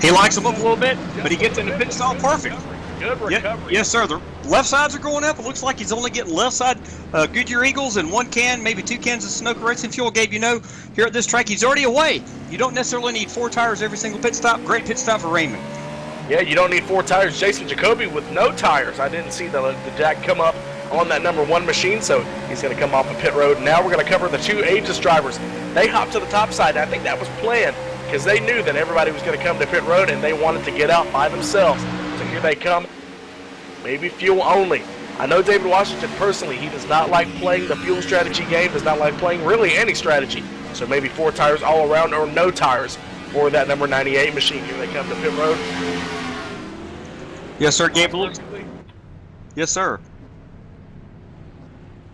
He likes them up a little bit, but he gets in the pit stop perfect. Good recovery. Yes, sir. The left sides are going up. It looks like he's only getting left side Goodyear Eagles and 1 can, maybe 2 cans of Sunoco Racing Fuel. Gabe, you know, here at this track, he's already away. You don't necessarily need 4 tires every single pit stop. Great pit stop for Raymond. Yeah, you don't need 4 tires. Jason Jacoby with no tires. I didn't see the jack come up on that number 1 machine, so he's going to come off the pit road. Now we're going to cover the 2 Aegis drivers. They hopped to the top side. I think that was planned because they knew that everybody was going to come to pit road and they wanted to get out by themselves. So here they come. Maybe fuel only. I know David Washington personally, he does not like playing the fuel strategy game, does not like playing really any strategy. So maybe 4 tires all around or no tires for that number 98 machine. Here they come to pit road. Yes, sir, Gabe. Yes, sir.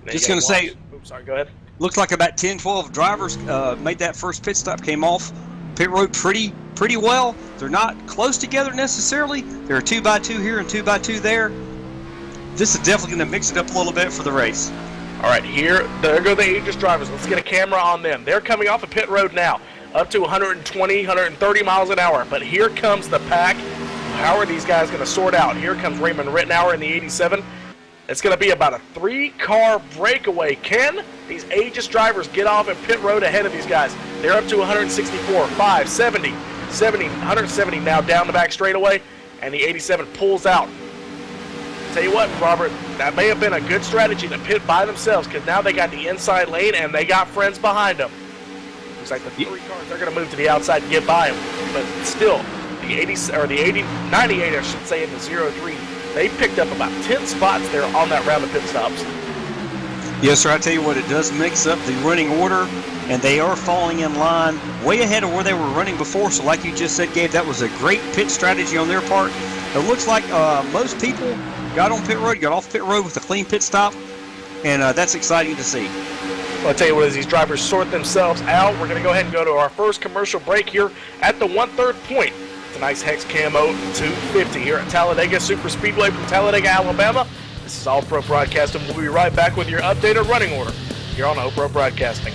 Just going to say, oops, sorry, go ahead. Looks like about 10, 12 drivers made that first pit stop, came off pit road pretty well. They're not close together necessarily. There are 2x2 here and 2x2 there. this is definitely going to mix it up a little bit for the race. All right, there go the Aegis drivers. Let's get a camera on them. They're coming off of pit road now, up to 120, 130 miles an hour. But here comes the pack. How are these guys going to sort out? Here comes Raymond Rittenauer in the 87. It's going to be about a 3-car breakaway. Can these Aegis drivers get off at pit road ahead of these guys? They're up to 164, 5, 70, 170 now down the back straightaway, and the 87 pulls out. Tell you what, Robert, that may have been a good strategy to pit by themselves, because now they got the inside lane and they got friends behind them. Looks like the 3 cars, they're going to move to the outside and get by them. But still, the 98, I should say, in the 03, they picked up about 10 spots there on that round of pit stops. Yes, sir. I tell you what, it does mix up the running order, and they are falling in line way ahead of where they were running before. So like you just said, Gabe, that was a great pit strategy on their part. It looks like most people got on pit road, got off pit road with a clean pit stop, and that's exciting to see. Well, I'll tell you what, as these drivers sort themselves out, we're going to go ahead and go to our first commercial break here at the 1/3 point. It's a nice Hex Camo 250 here at Talladega Super Speedway from Talladega, Alabama. This is All Pro Broadcasting. We'll be right back with your updated running order here on All Pro Broadcasting.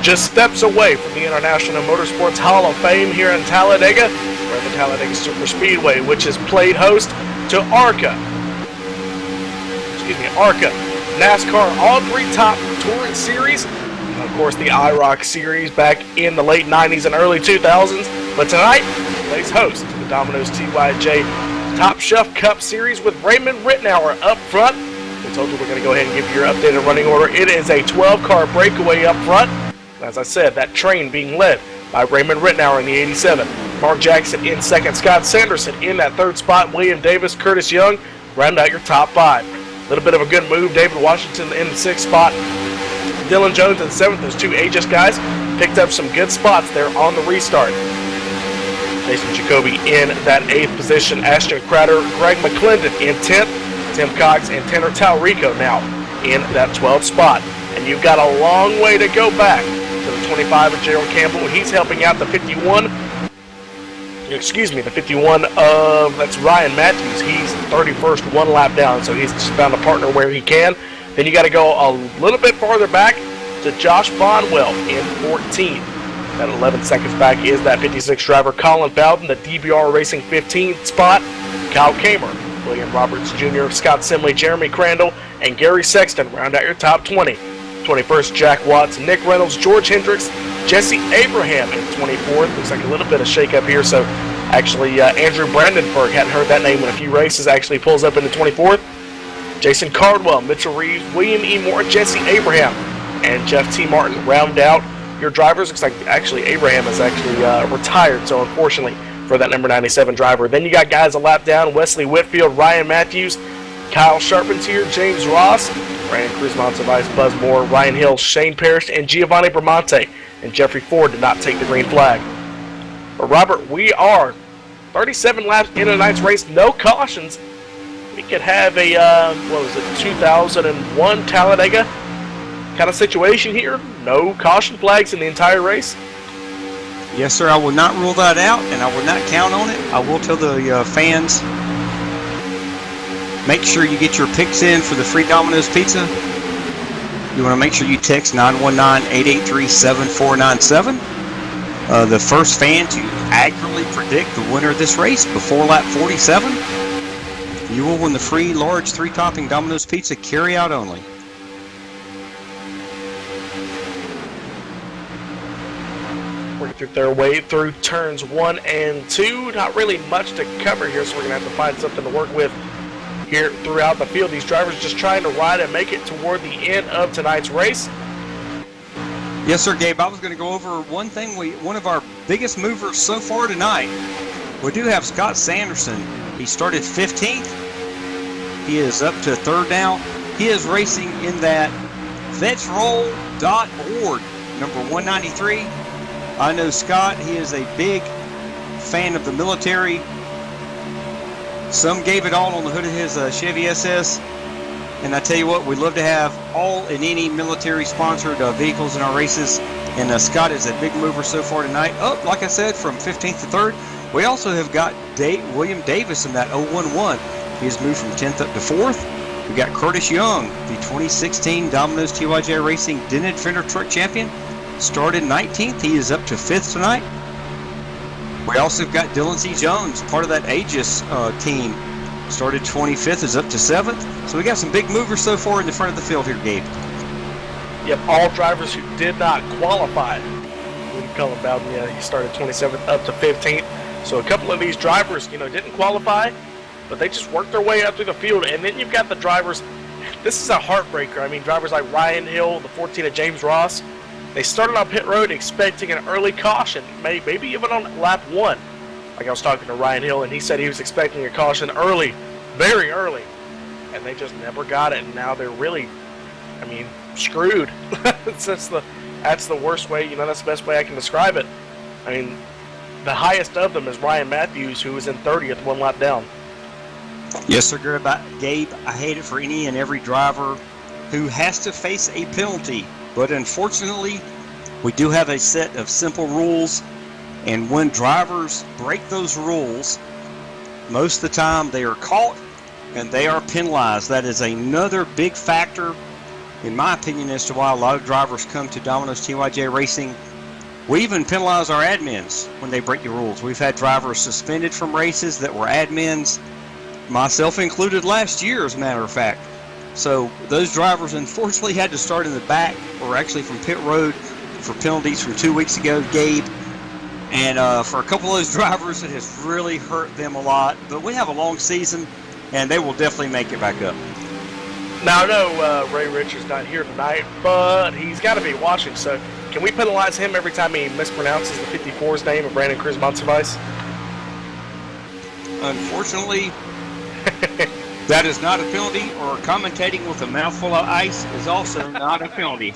Just steps away from the International Motorsports Hall of Fame here in Talladega, we're at the Talladega Super Speedway, which is played host to ARCA, NASCAR All 3 Top Touring Series, and of course the IROC Series back in the late 90s and early 2000s. But tonight, plays host to the Domino's TYJ Top Shelf Cup Series with Raymond Rittenauer up front. We told you we're going to go ahead and give you your updated running order. It is a 12-car breakaway up front. As I said, that train being led by Raymond Rittenauer in the 87. Mark Jackson in second. Scott Sanderson in that third spot. William Davis, Curtis Young round out your top 5. A little bit of a good move. David Washington in the 6th spot. Dylan Jones in 7th. Those 2 Aegis guys picked up some good spots there on the restart. Jason Jacoby in that 8th position. Ashton Crowder, Greg McClendon in 10th. Tim Cox and Tanner Talrico now in that 12th spot. And you've got a long way to go back to the 25 of Gerald Campbell. He's helping out the 51. Excuse me, the 51 of, that's Ryan Matthews. He's 31st, 1 lap down, so he's just found a partner where he can. Then you got to go a little bit farther back to Josh Bonwell in 14th. That 11 seconds back is that 56 driver Colin Bowden, the DBR Racing 15th spot. Kyle Kamer, William Roberts Jr., Scott Simley, Jeremy Crandall, and Gary Sexton round out your top 20. 21st, Jack Watts, Nick Reynolds, George Hendricks, Jesse Abraham in 24th. Looks like a little bit of shakeup here. So actually, Andrew Brandenburg, hadn't heard that name in a few races, actually pulls up into 24th. Jason Cardwell, Mitchell Reeves, William E. Moore, Jesse Abraham, and Jeff T. Martin round out your drivers. Looks like actually Abraham is actually retired, so unfortunately for that number 97 driver. Then you got guys a lap down: Wesley Whitfield, Ryan Matthews, Kyle Charpentier, James Ross, Brandon Cruz Monsivice, Buzz Moore, Ryan Hill, Shane Parrish, and Giovanni Bramante. And Jeffrey Ford did not take the green flag. But Robert, we are 37 laps into tonight's race, no cautions. We could have a, 2001 Talladega kind of situation here. No caution flags in the entire race. Yes, sir. I will not rule that out, and I will not count on it. I will tell the fans, make sure you get your picks in for the free Domino's Pizza. You want to make sure you text 919-883-7497. The first fan to accurately predict the winner of this race before lap 47, you will win the free large 3-topping Domino's Pizza carry-out only. Working their way through turns 1 and 2. Not really much to cover here, so we're going to have to find something to work with here throughout the field. These drivers just trying to ride and make it toward the end of tonight's race. Yes, sir, Gabe. I was going to go over one thing. One of our biggest movers so far tonight. We do have Scott Sanderson. He started 15th. He is up to 3rd now. He is racing in that vetsroll.org, number 193. I know Scott. He is a big fan of the military. Some gave it all on the hood of his Chevy SS. And I tell you what, we love to have all and any military-sponsored vehicles in our races. And Scott is a big mover so far tonight. Up, like I said, from 15th to 3rd. We also have got William Davis in that 011. He has moved from 10th up to 4th. We got Curtis Young, the 2016 Domino's TYJ Racing Dented Fender Truck Champion. Started 19th. He is up to 5th tonight. We also have got Dylan C. Jones, part of that Aegis team. Started 25th, is up to 7th. So we got some big movers so far in the front of the field here, Gabe. Yep, all drivers who did not qualify. Colin Bowden, he started 27th up to 15th. So a couple of these drivers, didn't qualify, but they just worked their way up through the field. And then you've got the drivers. This is a heartbreaker. I mean, drivers like Ryan Hill, the 14 of James Ross, they started on pit road expecting an early caution, maybe even on lap 1. Like I was talking to Ryan Hill, and he said he was expecting a caution early, very early, and they just never got it. And now they're really, screwed. that's the worst way. That's the best way I can describe it. I mean, the highest of them is Ryan Matthews, who was in 30th, 1 lap down. Yes, sir, Gabe. I hate it for any and every driver who has to face a penalty. But unfortunately, we do have a set of simple rules. And when drivers break those rules, most of the time they are caught and they are penalized. That is another big factor, in my opinion, as to why a lot of drivers come to Domino's TYJ Racing. We even penalize our admins when they break the rules. We've had drivers suspended from races that were admins, myself included last year, as a matter of fact. So those drivers unfortunately had to start in the back, or actually from pit road, for penalties from 2 weeks ago, Gabe. And for a couple of those drivers, it has really hurt them a lot. But we have a long season, and they will definitely make it back up. Now, I know Ray Richards not here tonight, but he's got to be watching. So can we penalize him every time he mispronounces the 54's name of Brandon Cruz Monsivice? Unfortunately, that is not a penalty, or commentating with a mouthful of ice is also not a penalty.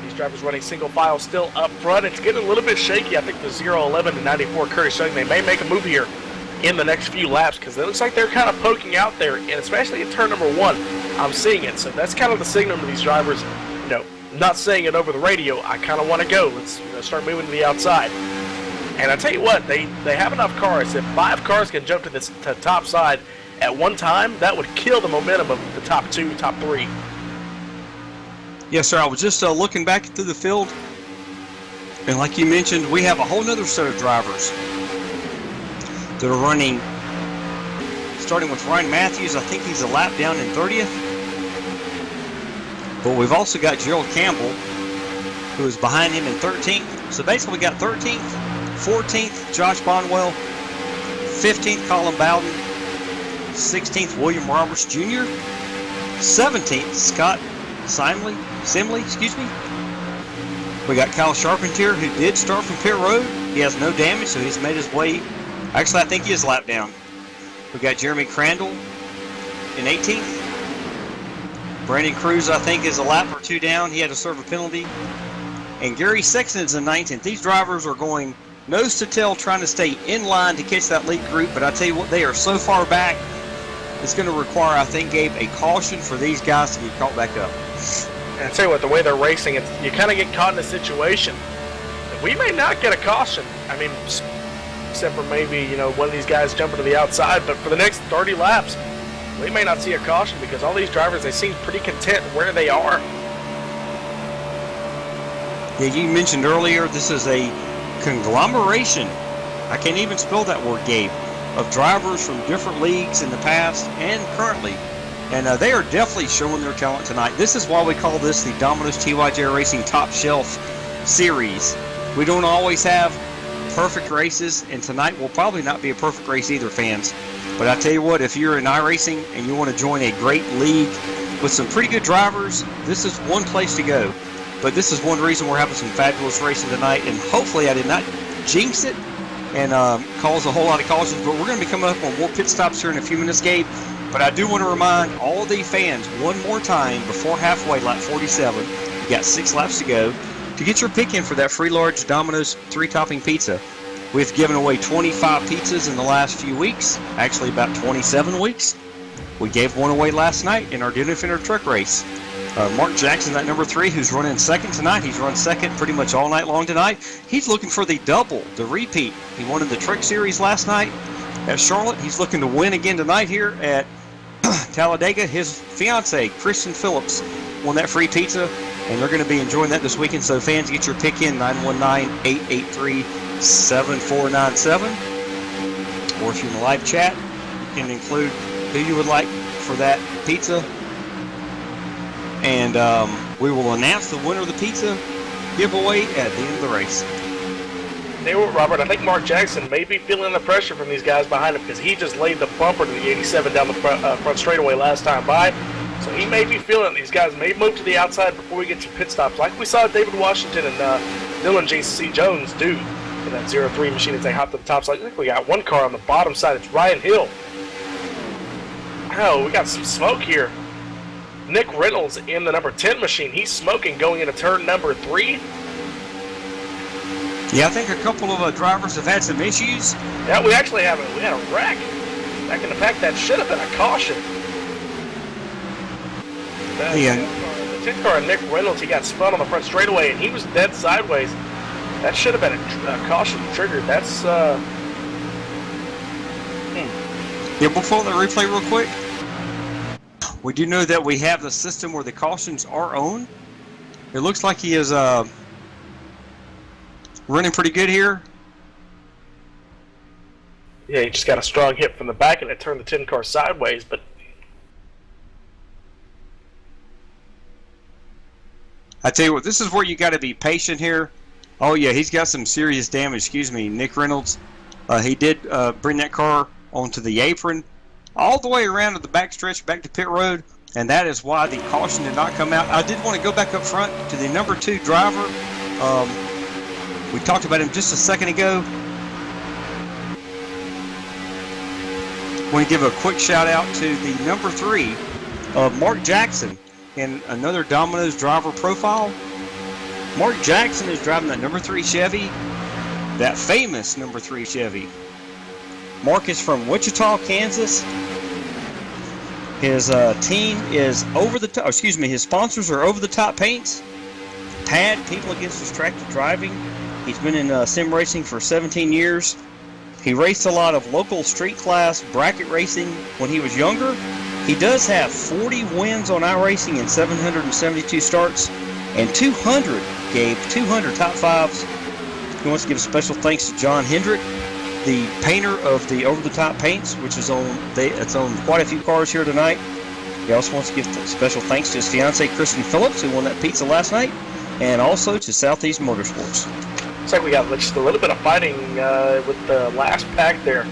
These drivers running single file still up front. It's getting a little bit shaky. I think the 011 to 94 Curtis Young, they may make a move here in the next few laps, because it looks like they're kind of poking out there, and especially in turn number 1, I'm seeing it. So that's kind of the signal to these drivers, not saying it over the radio, I kind of want to go. Let's start moving to the outside. And I tell you what, they have enough cars. If 5 cars can jump to the top side at one time, that would kill the momentum of the top 2, top 3. Yes, sir. I was just looking back through the field, and like you mentioned, we have a whole other set of drivers that are running, starting with Ryan Matthews. I think he's a lap down in 30th. But we've also got Gerald Campbell, who is behind him in 13th. So basically we got 13th, 14th, Josh Bonwell, 15th, Colin Bowden, 16th, William Roberts Jr., 17th, Scott Simley, We got Kyle Charpentier, who did start from pit road. He has no damage, so he's made his way. Actually, I think he is lap down. We got Jeremy Crandall in 18th. Brandon Cruz, I think, is a lap or 2 down. He had to serve a penalty. And Gary Sexton is in 19th. These drivers are going nose to tail, trying to stay in line to catch that lead group. But I tell you what, they are so far back, it's going to require, I think, Gabe, a caution for these guys to get caught back up. And I tell you what, the way they're racing, you kind of get caught in a situation. We may not get a caution. I mean, except for maybe, one of these guys jumping to the outside. But for the next 30 laps, we may not see a caution because all these drivers, they seem pretty content where they are. Yeah, you mentioned earlier, this is a conglomeration, I can't even spell that word, Gabe, of drivers from different leagues in the past and currently. And they are definitely showing their talent tonight. This is why we call this the Domino's TYJ Racing Top Shelf Series. We don't always have perfect races, and tonight will probably not be a perfect race either, fans. But I tell you what, if you're in iRacing and you want to join a great league with some pretty good drivers, this is one place to go. But this is one reason we're having some fabulous racing tonight, and hopefully I did not jinx it and cause a whole lot of cautions. But we're going to be coming up on more pit stops here in a few minutes, Gabe. But I do want to remind all of the fans one more time before halfway, lap 47, you got 6 laps to go, to get your pick in for that free large Domino's 3-topping pizza. We've given away 25 pizzas in the last few weeks, actually about 27 weeks. We gave one away last night in our Dinner Fender truck race. Mark Jackson, that number 3, who's running second tonight. He's run second pretty much all night long tonight. He's looking for the double, the repeat. He won in the Truck Series last night at Charlotte. He's looking to win again tonight here at Talladega. His fiance, Kristen Phillips, won that free pizza, and they're going to be enjoying that this weekend. So fans, get your pick in, 919-883-7497. Or if you're in the live chat, you can include who you would like for that pizza. And we will announce the winner of the pizza giveaway at the end of the race. They were, Robert, I think Mark Jackson may be feeling the pressure from these guys behind him because he just laid the bumper to the 87 down the front straightaway last time by. So he may be feeling these guys may move to the outside before we get to pit stops, like we saw David Washington and Dylan J.C. Jones do in that 0-3 machine as they hop to the top. So I think we got one car on the bottom side. It's Ryan Hill. Oh, we got some smoke here. Nick Reynolds in the number 10 machine. He's smoking going into turn number 3. Yeah, I think a couple of drivers have had some issues. Yeah, we actually had a wreck back in the pack. That should have been a caution. The 10th car, Nick Reynolds, he got spun on the front straightaway, and he was dead sideways. That should have been a caution triggered. That's, Yeah, before the replay real quick, we do know that we have the system where the cautions are on. It looks like he is running pretty good here. Yeah, he just got a strong hit from the back, and it turned the 10 car sideways, but I tell you what, this is where you got to be patient here. Oh, yeah, he's got some serious damage. Excuse me, Nick Reynolds. He did bring that car onto the apron all the way around to the back stretch, back to pit road, and that is why the caution did not come out. I did want to go back up front to the number 2 driver. We talked about him just a second ago. I want to give a quick shout out to the number 3, Mark Jackson, in another Domino's driver profile. Mark Jackson is driving that number 3 Chevy, that famous number 3 Chevy. Mark is from Wichita, Kansas. His team is over the top. Excuse me, his sponsors are Over the Top Paints pad people against distracted driving. He's been in sim racing for 17 years. He raced a lot of local street class bracket racing when he was younger. He does have 40 wins on iRacing and 772 starts and 200, Gabe, 200 top fives. He wants to give special thanks to John Hendrick, the painter of the over-the-top paints, which is it's on quite a few cars here tonight. He also wants to give special thanks to his fiancee, Kristen Phillips, who won that pizza last night, and also to Southeast Motorsports. Looks like we got just a little bit of fighting with the last pack there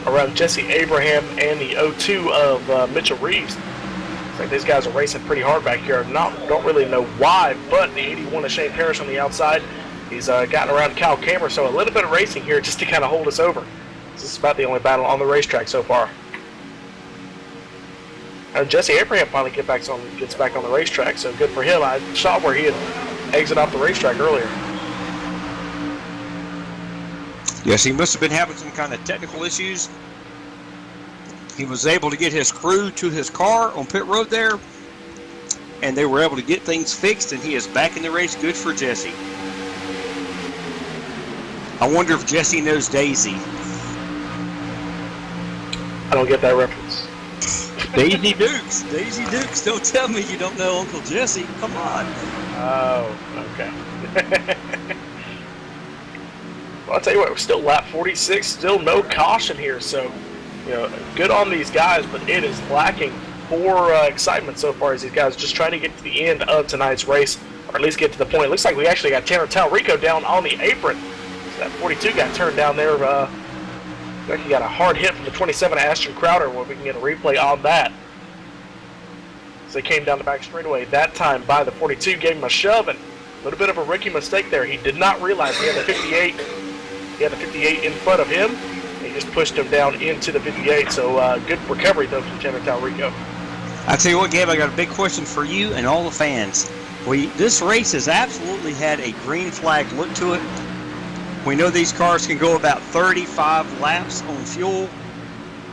around Jesse Abraham and the 02 of Mitchell Reeves. Looks like these guys are racing pretty hard back here. Don't really know why, but the 81 of Shane Parrish on the outside. He's gotten around Kyle Kamer, so a little bit of racing here just to kind of hold us over. This is about the only battle on the racetrack so far. And Jesse Abraham finally gets back on the racetrack, so good for him. I saw where he had exited off the racetrack earlier. Yes, he must have been having some kind of technical issues. He was able to get his crew to his car on pit road there, and they were able to get things fixed, and he is back in the race. Good for Jesse. I wonder if Jesse knows Daisy. I don't get that reference. Daisy Dukes. Daisy Dukes. Don't tell me you don't know Uncle Jesse. Come on. Oh, okay. Well, I'll tell you what, we're still lap 46, still no caution here, so, good on these guys, but it is lacking for excitement so far as these guys just trying to get to the end of tonight's race, or at least get to the point. It looks like we actually got Tanner Talrico down on the apron. So that 42 got turned down there. Like he got a hard hit from the 27 Ashton Crowder. Well, we can get a replay on that. So they came down the back straightaway that time by the 42, gave him a shove, and a little bit of a rookie mistake there. He did not realize he had the 58. He had the 58 in front of him. He just pushed him down into the 58. So good recovery though from Tanner Talrico. I tell you what, Gabe, I got a big question for you and all the fans. This race has absolutely had a green flag look to it. We know these cars can go about 35 laps on fuel.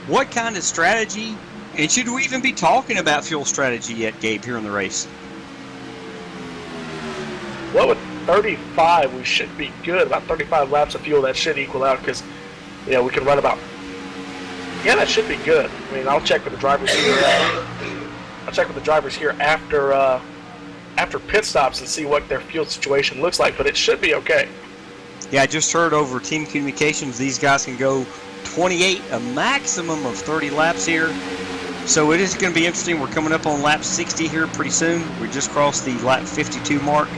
What kind of strategy, and should we even be talking about fuel strategy yet, Gabe, here in the race? Well, with 35, we should be good. About 35 laps of fuel, that should equal out because, we can run about. Yeah, that should be good. I mean, I'll check with the drivers here. I'll check with the drivers here after pit stops and see what their fuel situation looks like, but it should be okay. Yeah, I just heard over team communications these guys can go 28, a maximum of 30 laps here. So it is going to be interesting. We're coming up on lap 60 here pretty soon. We just crossed the lap 52 mark.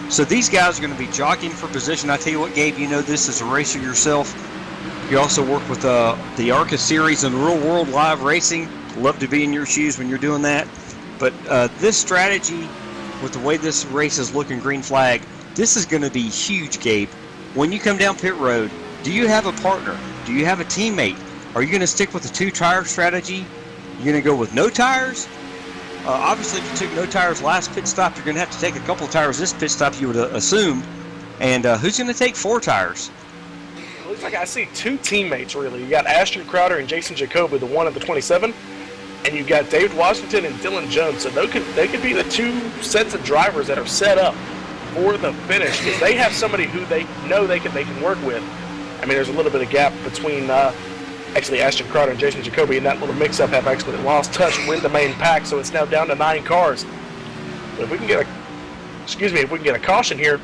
So these guys are going to be jockeying for position. I tell you what, Gabe, you know this as a racer yourself. You also work with the ARCA series and Real World Live Racing. Love to be in your shoes when you're doing that. But this strategy, with the way this race is looking, green flag, this is going to be huge, Gabe. When you come down pit road, do you have a partner? Do you have a teammate? Are you going to stick with the two-tire strategy? You're going to go with no tires? Obviously, if you took no tires last pit stop, you're going to have to take a couple of tires this pit stop, you would assume. And who's going to take 4 tires? It looks like I see 2 teammates, really. You got Ashton Crowder and Jason Jacoby, the one of the 27. And you've got David Washington and Dylan Jones. So they could be the 2 sets of drivers that are set up for the finish, because they have somebody who they know they can work with. I mean, there's a little bit of gap between actually Ashton Crowder and Jason Jacoby, and that little mix-up have actually lost touch with the main pack, so it's now down to 9 cars. But if we can get a caution here,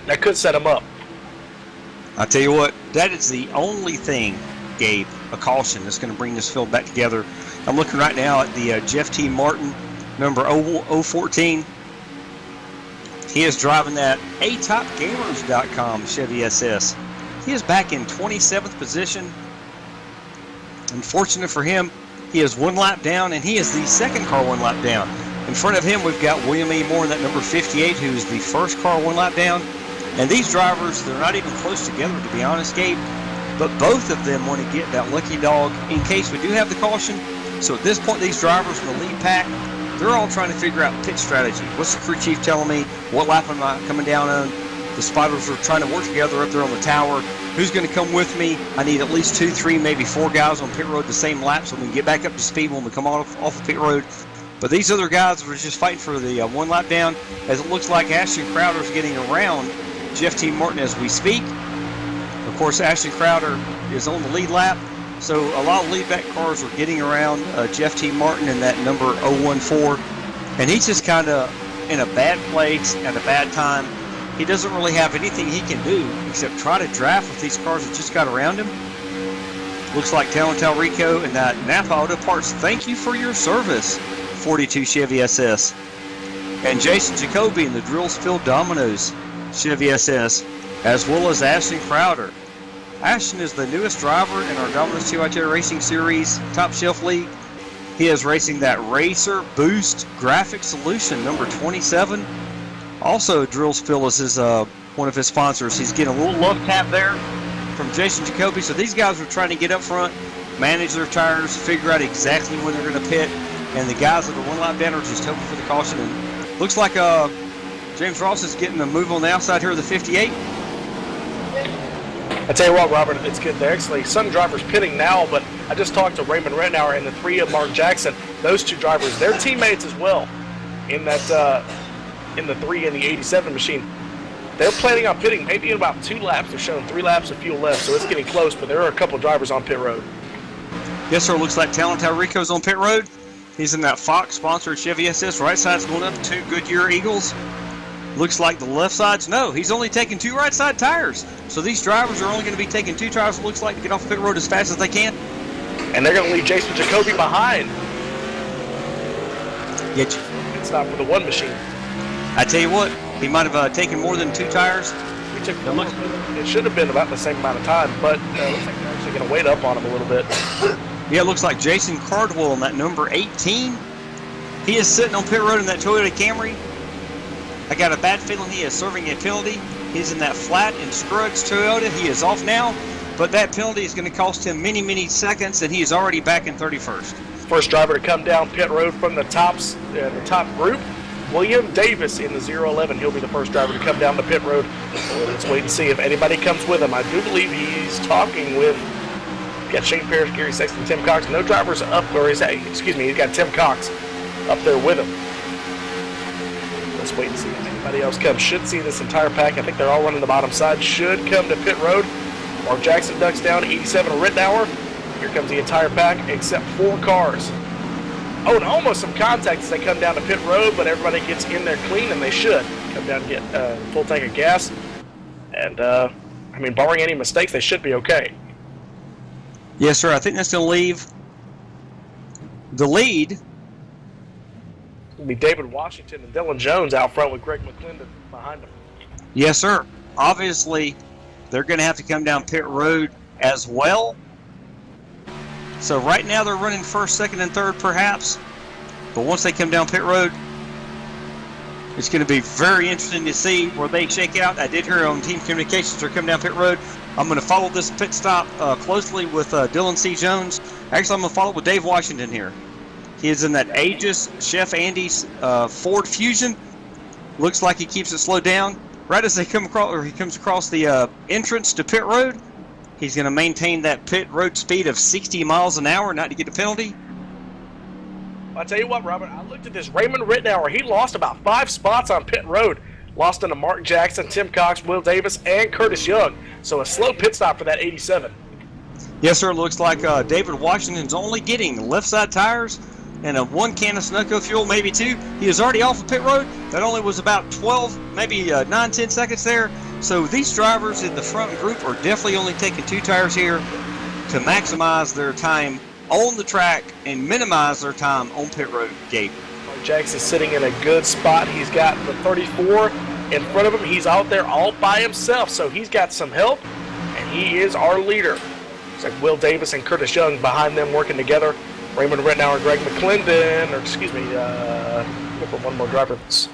that could set them up. I tell you what, that is the only thing, Gabe, a caution that's going to bring this field back together. I'm looking right now at the Jeff T. Martin, number 014. He is driving that atopgamers.com Chevy SS. He is back in 27th position. Unfortunate for him, he is 1 lap down, and he is the second car 1 lap down. In front of him, we've got William E. Moore in that number 58, who is the first car 1 lap down. And these drivers, they're not even close together, to be honest, Gabe. But both of them want to get that lucky dog in case we do have the caution. So at this point, these drivers in the lead pack, they're all trying to figure out pit strategy. What's the crew chief telling me? What lap am I coming down on? The spotters are trying to work together up there on the tower. Who's going to come with me? I need at least 2, 3, maybe 4 guys on pit road the same lap so we can get back up to speed when we come off of pit road. But these other guys were just fighting for the one lap down, as it looks like Ashton Crowder's getting around Jeff T. Martin as we speak. Of course, Ashton Crowder is on the lead lap, so a lot of lead back cars are getting around Jeff T. Martin in that number 014, and he's just kind of in a bad place at a bad time. He doesn't really have anything he can do except try to draft with these cars that just got around him. Looks like Talladega and that Napa Auto Parts, thank you for your service, 42 Chevy SS. And Jason Jacoby in the Drill Spill Dominoes Chevy SS, as well as Ashton Crowder. Ashton is the newest driver in our Domino's TYJ Racing Series Top Shelf League. He is racing that Racer Boost Graphic Solution number 27. Also, Drill Spill is his, one of his sponsors. He's getting a little love tap there from Jason Jacoby. So these guys are trying to get up front, manage their tires, figure out exactly when they're going to pit. And the guys that are one lap down are just hoping for the caution. And looks like James Ross is getting a move on the outside here of the 58. I tell you what, Robert, it's good. They're actually some drivers pitting now, but I just talked to Raymond Rittenauer and the three of Mark Jackson. Those two drivers, they're teammates as well in that in the 3 and the 87 machine. They're planning on pitting maybe in about 2 laps. They're showing 3 laps of fuel left, so it's getting close, but there are a couple drivers on pit road. Yes, sir. Looks like Talladega on pit road. He's in that Fox-sponsored Chevy SS. Right side's going up, 2 Goodyear Eagles. Looks like the left side's no. He's only taking 2 right side tires. So these drivers are only going to be taking 2 tires, it looks like, to get off pit road as fast as they can. And they're going to leave Jason Jacoby behind. It's not for the one machine. I tell you what, he might have taken more than 2 tires. He took it should have been about the same amount of time, but looks like they're actually going to wait up on him a little bit. Yeah, it looks like Jason Cardwell in that number 18. He is sitting on pit road in that Toyota Camry. I got a bad feeling he is serving a penalty. He's in that flat and Scruggs Toyota. He is off now, but that penalty is going to cost him many, many seconds, and he is already back in 31st. First driver to come down pit road from the top group, William Davis in the 011. He'll be the first driver to come down the pit road. Let's wait and see if anybody comes with him. I do believe he's talking with Shane Parrish, Gary Sexton, Tim Cox. No drivers up, or he's got Tim Cox up there with him. Let's wait and see if anybody else comes. Should see this entire pack. I think they're all running the bottom side. Should come to pit road. Mark Jackson ducks down, 87 Rittenauer. Here comes the entire pack except 4 cars. Oh, and almost some contact as they come down to pit road, but everybody gets in there clean, and they should come down and get a full tank of gas. And, barring any mistakes, they should be okay. Yes, sir. I think that's going to leave the lead. It'll be David Washington and Dylan Jones out front with Greg McClendon behind them. Yes, sir. Obviously, they're going to have to come down pit road as well. So right now they're running first, second, and third perhaps. But once they come down pit road, it's going to be very interesting to see where they shake out. I did hear on team communications they're coming down pit road. I'm going to follow this pit stop closely with Dylan C. Jones. Actually, I'm going to follow with Dave Washington here. He is in that Aegis Chef Andy's Ford Fusion. Looks like he keeps it slowed down. Right as they come across, or he comes across the entrance to pit road, he's going to maintain that pit road speed of 60 miles an hour, not to get a penalty. I'll tell you what, Robert, I looked at this Raymond Rittenauer. He lost about 5 spots on pit road. Lost into Mark Jackson, Tim Cox, Will Davis, and Curtis Young. So a slow pit stop for that 87. Yes, sir. It looks like David Washington's only getting left side tires and a 1 can of Sunoco fuel, maybe 2. He is already off of pit road. That only was about 12, maybe 9-10 seconds there. So these drivers in the front group are definitely only taking 2 tires here to maximize their time on the track and minimize their time on pit road, Gabe. Mark Jackson's sitting in a good spot. He's got the 34 in front of him. He's out there all by himself, so he's got some help, and he is our leader. It's like Will Davis and Curtis Young behind them working together. Raymond Rittenauer, Greg McClendon, look for one more driver that's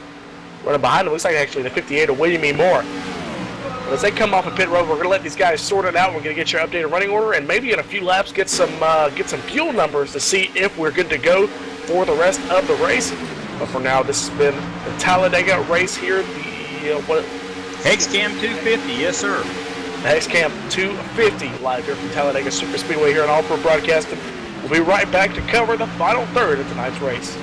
running behind him. Looks like actually the 58 of William E. Moore. As they come off of pit road, we're going to let these guys sort it out. We're going to get your updated running order, and maybe in a few laps get some fuel numbers to see if we're good to go for the rest of the race. But for now, this has been the Talladega race here. Hexcam 250, yes, sir. The Hexcam 250 live here from Talladega Super Speedway here on All Pro Broadcasting. We'll be right back to cover the final third of tonight's race.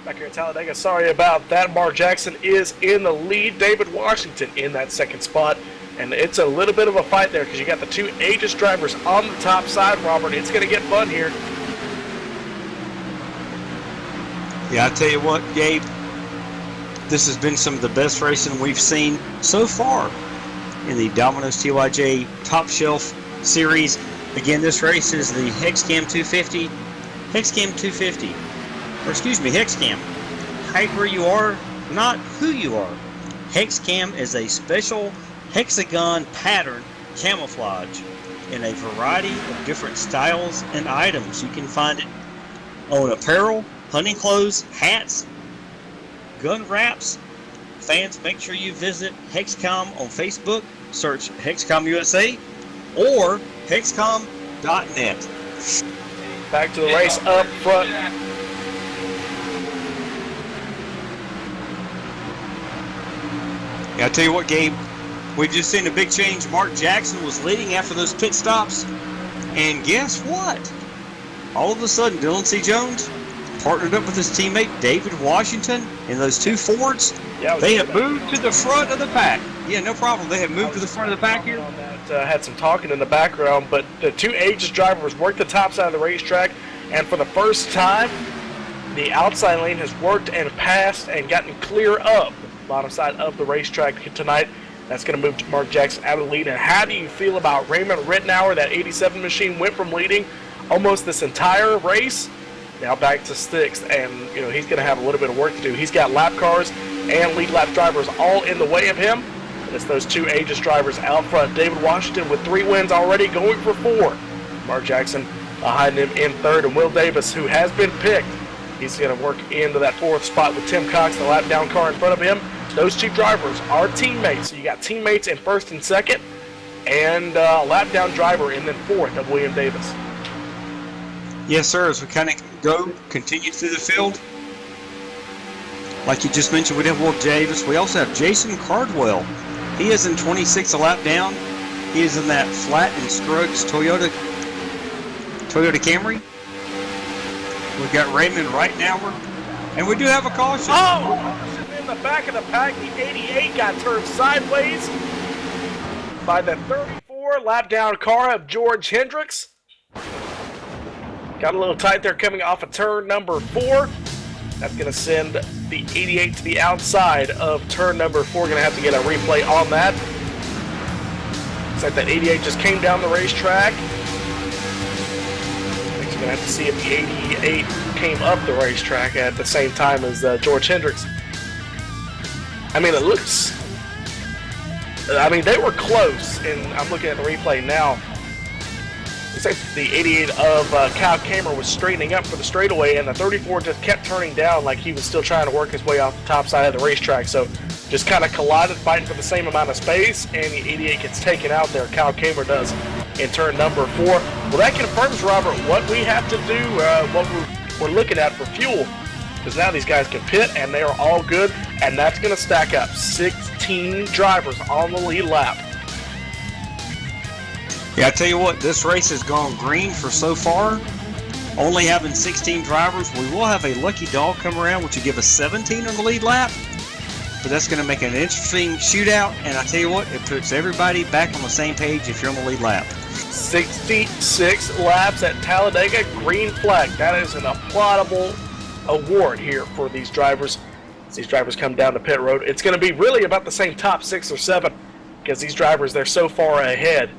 Back here at Talladega, sorry about that. Mark Jackson is in the lead. David Washington in that second spot. And it's a little bit of a fight there because you got the two Aegis drivers on the top side, Robert. It's going to get fun here. Yeah, I tell you what, Gabe, this has been some of the best racing we've seen so far in the Domino's TYJ Top Shelf Series. Again, this race is the Hexcam 250. Hexcam 250. Or excuse me, Hexcam. Height where you are, not who you are. Hexcam is a special hexagon pattern camouflage in a variety of different styles and items. You can find it on apparel, hunting clothes, hats, gun wraps. Fans, make sure you visit Hexcom on Facebook, search Hexcom USA or hexcom.net. Back to the race up front. Yeah, I tell you what, Gabe, we've just seen a big change. Mark Jackson was leading after those pit stops, and guess what? All of a sudden, Dylan C. Jones partnered up with his teammate David Washington in those two Fords. Yeah, they have moved to the front of the pack. Yeah, no problem. They have moved to the front of the pack here. Had some talking in the background, but the two Aegis drivers worked the top side of the racetrack, and for the first time, the outside lane has worked and passed and gotten clear up the bottom side of the racetrack tonight. That's going to move Mark Jackson out of the lead. And how do you feel about Raymond Rittenauer? That 87 machine went from leading almost this entire race, now back to sixth, and he's going to have a little bit of work to do. He's got lap cars and lead lap drivers all in the way of him. And it's those two Aegis drivers out front. David Washington with 3 wins already, going for 4. Mark Jackson behind him in third, and Will Davis, who has been picked, he's going to work into that 4th spot with Tim Cox, the lap down car in front of him. Those two drivers are teammates. So you got teammates in first and second, and lap down driver in then 4th of William Davis. Yes, sir. As we kind of continue through the field, like you just mentioned, we have Will Davis. We also have Jason Cardwell. He is in 26th, a lap down. He is in that flat and Scruggs Toyota Camry. We've got Raymond Rittenauer, and we do have a caution. In the back of the pack, the 88 got turned sideways by the 34 lap down car of George Hendricks. Got a little tight there coming off of turn number 4. That's going to send the 88 to the outside of turn number 4. Going to have to get a replay on that. Looks like that 88 just came down the racetrack. Next, you're going to have to see if the 88 came up the racetrack at the same time as George Hendricks. I mean, it looks... they were close, and I'm looking at the replay now. Looks like the 88 of Kyle Kamer was straightening up for the straightaway, and the 34 just kept turning down like he was still trying to work his way off the top side of the racetrack. So just kind of collided, fighting for the same amount of space, and the 88 gets taken out there. Kyle Kamer does in turn number 4. Well, that confirms, Robert, what we have to do, what we're looking at for fuel. Because now these guys can pit, and they are all good, and that's going to stack up 16 drivers on the lead lap. Yeah, I tell you what, this race has gone green for so far. Only having 16 drivers, we will have a lucky dog come around, which will give us 17 on the lead lap. But that's going to make an interesting shootout, and I tell you what, it puts everybody back on the same page if you're on the lead lap. 66 laps at Talladega, green flag. That is an applaudable award here for these drivers. As these drivers come down the pit road, it's going to be really about the same top 6 or 7 because these drivers, they're so far ahead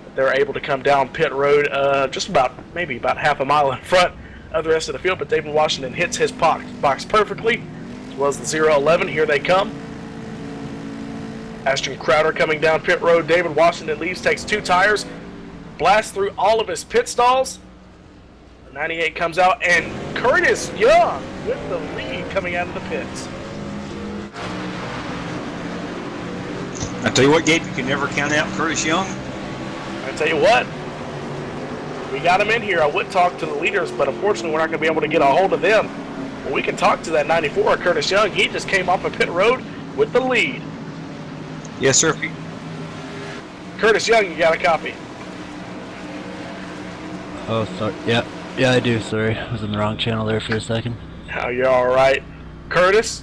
that they're able to come down pit road just maybe about half a mile in front of the rest of the field. But David Washington hits his box perfectly, as well as the 0-11. Here they come. Ashton Crowder coming down pit road. David Washington leaves, takes 2 tires, blasts through all of his pit stalls. 98 comes out, and Curtis Young with the lead coming out of the pits. I tell you what, Gabe, you can never count out Curtis Young. I tell you what, we got him in here. I would talk to the leaders, but unfortunately we're not going to be able to get a hold of them. But we can talk to that 94, Curtis Young. He just came off of pit road with the lead. Yes, sir. Curtis Young, you got a copy? Oh, sorry. Yeah, I do. Sorry, I was in the wrong channel there for a second. Oh, you're all right. Curtis,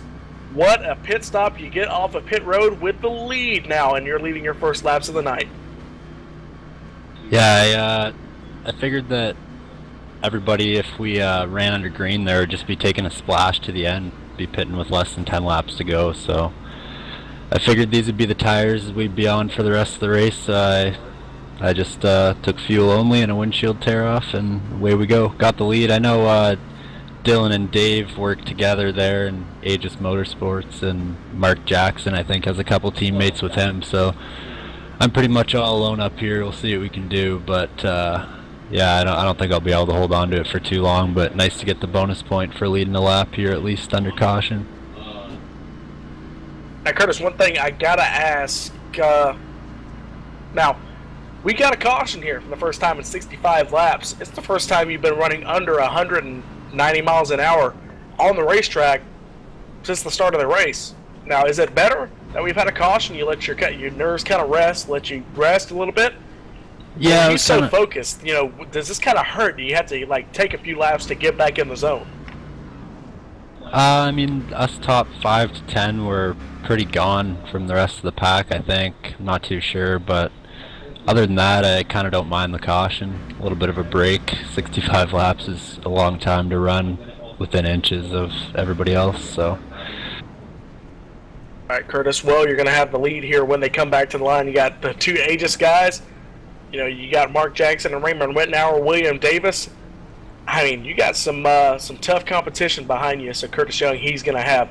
what a pit stop. You get off of pit road with the lead now, and you're leading your first laps of the night. Yeah, I figured that everybody, if we ran under green there, would just be taking a splash to the end, be pitting with less than 10 laps to go. So I figured these would be the tires we'd be on for the rest of the race. I just took fuel only and a windshield tear off, and away we go. Got the lead. I know Dylan and Dave work together there in Aegis Motorsports, and Mark Jackson, I think, has a couple teammates with him. So I'm pretty much all alone up here. We'll see what we can do, but yeah, I don't think I'll be able to hold on to it for too long. But nice to get the bonus point for leading the lap here, at least under caution. Now, Curtis, one thing I gotta ask. Now, we got a caution here for the first time in 65 laps. It's the first time you've been running under 190 miles an hour on the racetrack since the start of the race. Now, is it better that we've had a caution? You let your nerves kind of rest, let you rest a little bit? Yeah, You're so focused. You know, does this kind of hurt? Do you have to like take a few laps to get back in the zone? I mean, us top 5 to 10 were pretty gone from the rest of the pack, I think. I'm not too sure, but other than that, I kind of don't mind the caution. A little bit of a break. 65 laps is a long time to run within inches of everybody else, so. All right, Curtis, well, you're going to have the lead here when they come back to the line. You got the two Aegis guys. You know, you got Mark Jackson and Raymond Wittenauer, William Davis. I mean, you got some tough competition behind you. So Curtis Young, he's going to have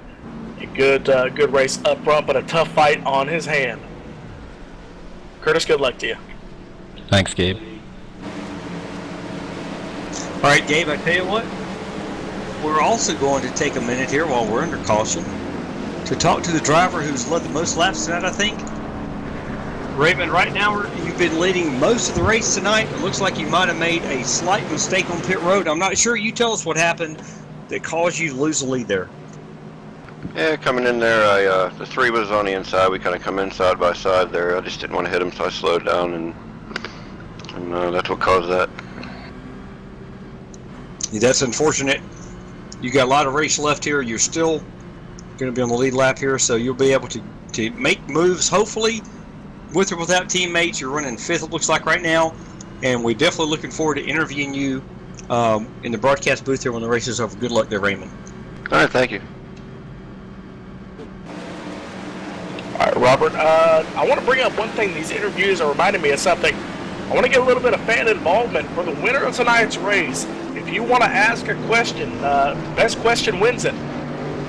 a good race up front, but a tough fight on his hand. Curtis, good luck to you. Thanks, Gabe. All right, Gabe, I tell you what, we're also going to take a minute here while we're under caution to talk to the driver who's led the most laps tonight, I think. Raymond, right now you've been leading most of the race tonight. It looks like you might have made a slight mistake on pit road. I'm not sure. You tell us what happened that caused you to lose the lead there. Yeah, coming in there, the 3 was on the inside. We kind of come in side by side there. I just didn't want to hit him, so I slowed down, and that's what caused that. Yeah, that's unfortunate. You got a lot of race left here. You're still going to be on the lead lap here, so you'll be able to make moves, hopefully, with or without teammates. You're running 5th, it looks like, right now, and we're definitely looking forward to interviewing you in the broadcast booth here when the race is over. Good luck there, Raymond. All right, thank you. All right, Robert, I want to bring up one thing. These interviews are reminding me of something. I want to get a little bit of fan involvement for the winner of tonight's race. If you want to ask a question, best question wins it.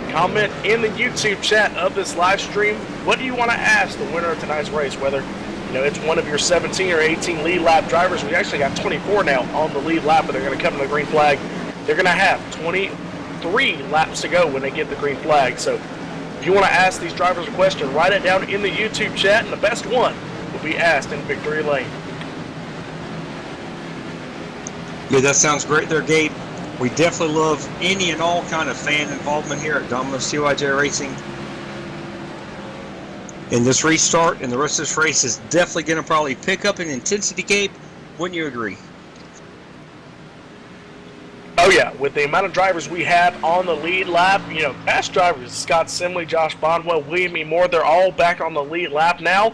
Comment in the YouTube chat of this live stream. What do you want to ask the winner of tonight's race? Whether it's one of your 17 or 18 lead lap drivers. We actually got 24 now on the lead lap, but they're going to come to the green flag. They're going to have 23 laps to go when they get the green flag. So if you want to ask these drivers a question, write it down in the YouTube chat, and the best one will be asked in victory lane. Yeah, that sounds great there, Gabe. We definitely love any and all kind of fan involvement here at Domino's TYJ Racing. And this restart and the rest of this race is definitely going to probably pick up in intensity, Gabe. Wouldn't you agree? Oh yeah, with the amount of drivers we have on the lead lap, past drivers, Scott Simley, Josh Bondwell, William E. Moore, they're all back on the lead lap now.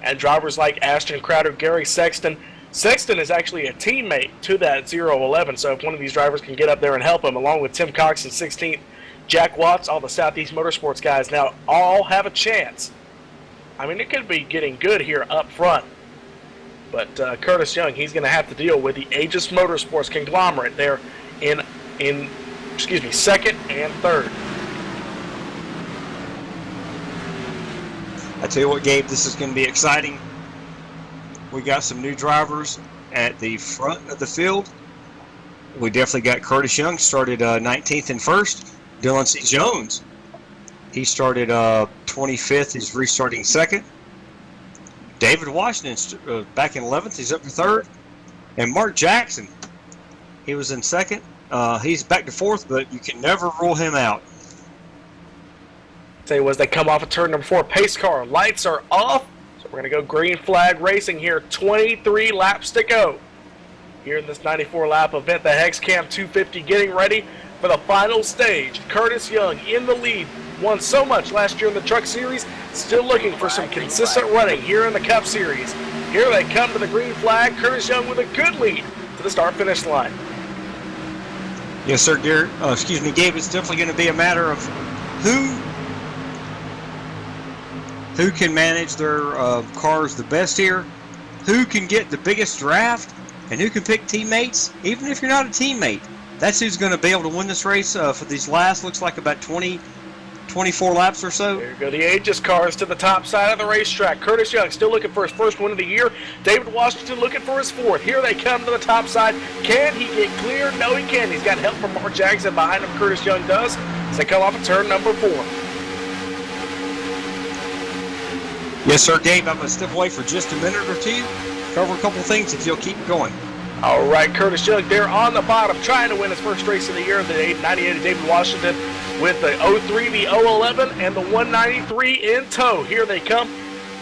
And drivers like Ashton Crowder, Gary Sexton. Sexton is actually a teammate to that 011, so if one of these drivers can get up there and help him, along with Tim Cox in 16th, Jack Watts, all the Southeast Motorsports guys now all have a chance. I mean, it could be getting good here up front. But Curtis Young, he's going to have to deal with the Aegis Motorsports conglomerate there in 2nd and 3rd. I tell you what, Gabe, this is going to be exciting. We got some new drivers at the front of the field. We definitely got Curtis Young, started 19th and 1st. Dylan C. Jones, he started 25th. He's restarting 2nd. David Washington back in 11th. He's up to 3rd. And Mark Jackson, he was in 2nd. He's back to 4th, but you can never rule him out. Say as they come off of turn number 4, pace car, lights are off. So we're going to go green flag racing here. 23 laps to go here in this 94 lap event. The Hex Cam 250 getting ready for the final stage. Curtis Young in the lead. Won so much last year in the Truck Series. Still looking for some consistent running here in the Cup Series. Here they come to the green flag. Curtis Young with a good lead to the start-finish line. Yes, sir, Gabe. It's definitely going to be a matter of who can manage their cars the best here, who can get the biggest draft, and who can pick teammates. Even if you're not a teammate, that's who's going to be able to win this race for these last, looks like about 24 laps or so. There go the Aegis cars to the top side of the racetrack. Curtis Young still looking for his first win of the year. David Washington looking for his fourth. Here they come to the top side. Can he get clear? No, he can. He's got help from Mark Jackson behind him. Curtis Young does as they come off of turn number 4. Yes, sir, Gabe. I'm going to step away for just a minute or two, cover a couple things if you'll keep going. All right, Curtis Young there on the bottom, trying to win his first race of the year, the 98 of David Washington with the 03, the 011, and the 193 in tow. Here they come.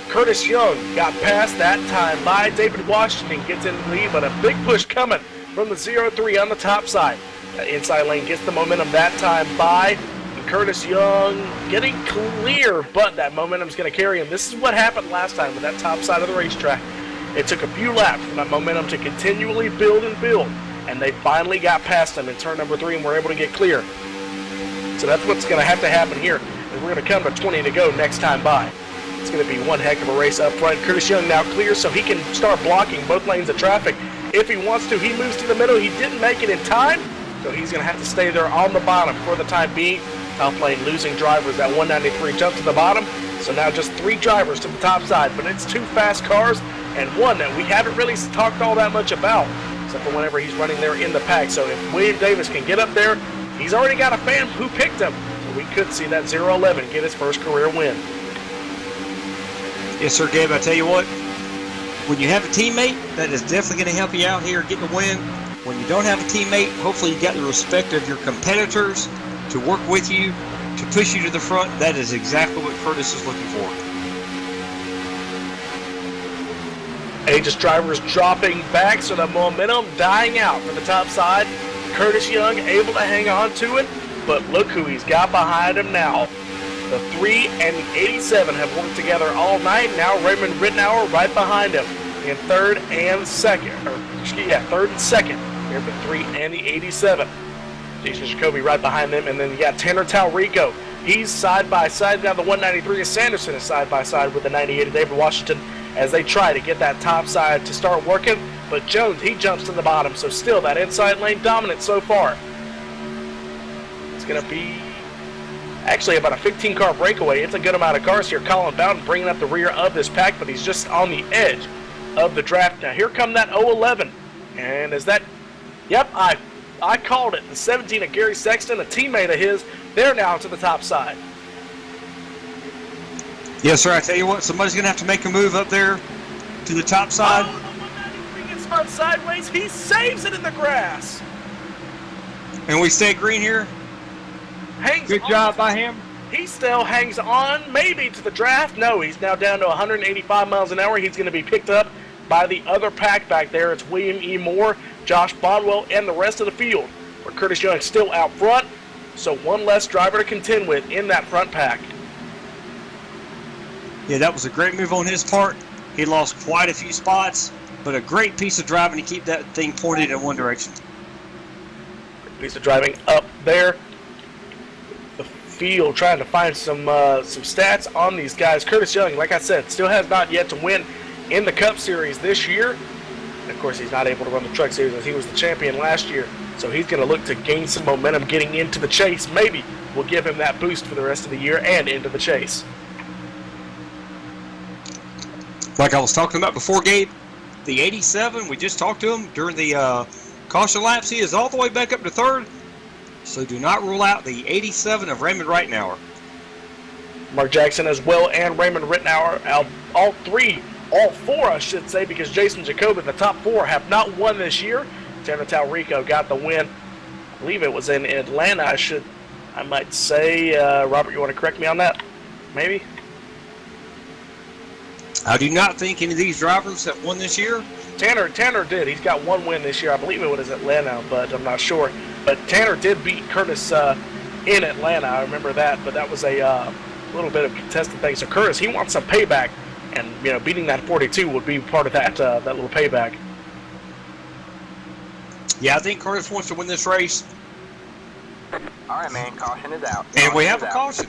Curtis Young got past that time by David Washington, gets in the lead, but a big push coming from the 03 on the top side. That inside lane gets the momentum that time by Curtis Young getting clear, but that momentum's going to carry him. This is what happened last time with that top side of the racetrack. It took a few laps for that momentum to continually build and build, and they finally got past him in turn number 3 and were able to get clear. So that's what's going to have to happen here, and we're going to come to 20 to go next time by. It's going to be one heck of a race up front. Curtis Young now clear, so he can start blocking both lanes of traffic if he wants to. He moves to the middle. He didn't make it in time, so he's going to have to stay there on the bottom for the time being. Top lane losing drivers. That 193 jumped to the bottom, so now just 3 drivers to the top side, but it's 2 fast cars and one that we haven't really talked all that much about, except for whenever he's running there in the pack. So if William Davis can get up there, he's already got a fan who picked him, so we could see that 011 get his first career win. Yes, sir, Gabe. I tell you what, when you have a teammate, that is definitely going to help you out here getting a win. When you don't have a teammate, hopefully you got the respect of your competitors to work with you, to push you to the front. That is exactly what Curtis is looking for. Aegis drivers dropping back, so the momentum dying out for the top side. Curtis Young able to hang on to it, but look who he's got behind him now. The 3 and the 87 have worked together all night. Now Raymond Rittenauer right behind him in third and second. Third and second. Here for 3 and the 87. Jason Jacoby right behind them, and then you got Tanner Talrico. He's side by side. Now the 193 of Sanderson is side by side with the 98 of David Washington as they try to get that top side to start working. But Jones, he jumps to the bottom, so still that inside lane dominant so far. It's going to be actually about a 15-car breakaway. It's a good amount of cars here. Colin Bowden bringing up the rear of this pack, but he's just on the edge of the draft. Now here come that 011, and is that? Yep, I called it. The 17 of Gary Sexton, a teammate of his, they're now to the top side. Yes, sir. I tell you what, somebody's going to have to make a move up there to the top side. Oh, the 193 gets spun sideways. He saves it in the grass. And we stay green here. Good job by him. He still hangs on, maybe to the draft. No, he's now down to 185 miles an hour. He's going to be picked up by the other pack back there. It's William E. Moore, Josh Bonwell, and the rest of the field, where Curtis Young still out front, so one less driver to contend with in that front pack. Yeah, that was a great move on his part. He lost quite a few spots, but a great piece of driving to keep that thing pointed in one direction. Great piece of driving up there. The field trying to find some stats on these guys. Curtis Young, like I said, still has not yet to win in the Cup Series this year. And of course, he's not able to run the Truck Series as he was the champion last year. So he's going to look to gain some momentum getting into the chase. Maybe we'll give him that boost for the rest of the year and into the chase. Like I was talking about before, Gabe, the 87, we just talked to him during the caution laps. He is all the way back up to third. So do not rule out the 87 of Raymond Rittenauer. Mark Jackson as well and Raymond Rittenauer, all four, I should say, because Jason Jacoby, the top 4, have not won this year. Tanner Talrico got the win. I believe it was in Atlanta, I might say. Robert, you want to correct me on that? Maybe? I do not think any of these drivers have won this year. Tanner did. He's got one win this year. I believe it was Atlanta, but I'm not sure. But Tanner did beat Curtis in Atlanta. I remember that, but that was a little bit of contested thing. So Curtis, he wants some payback, and beating that 42 would be part of that that little payback. Yeah, I think Curtis wants to win this race. All right, man. Caution is out. And we have a caution.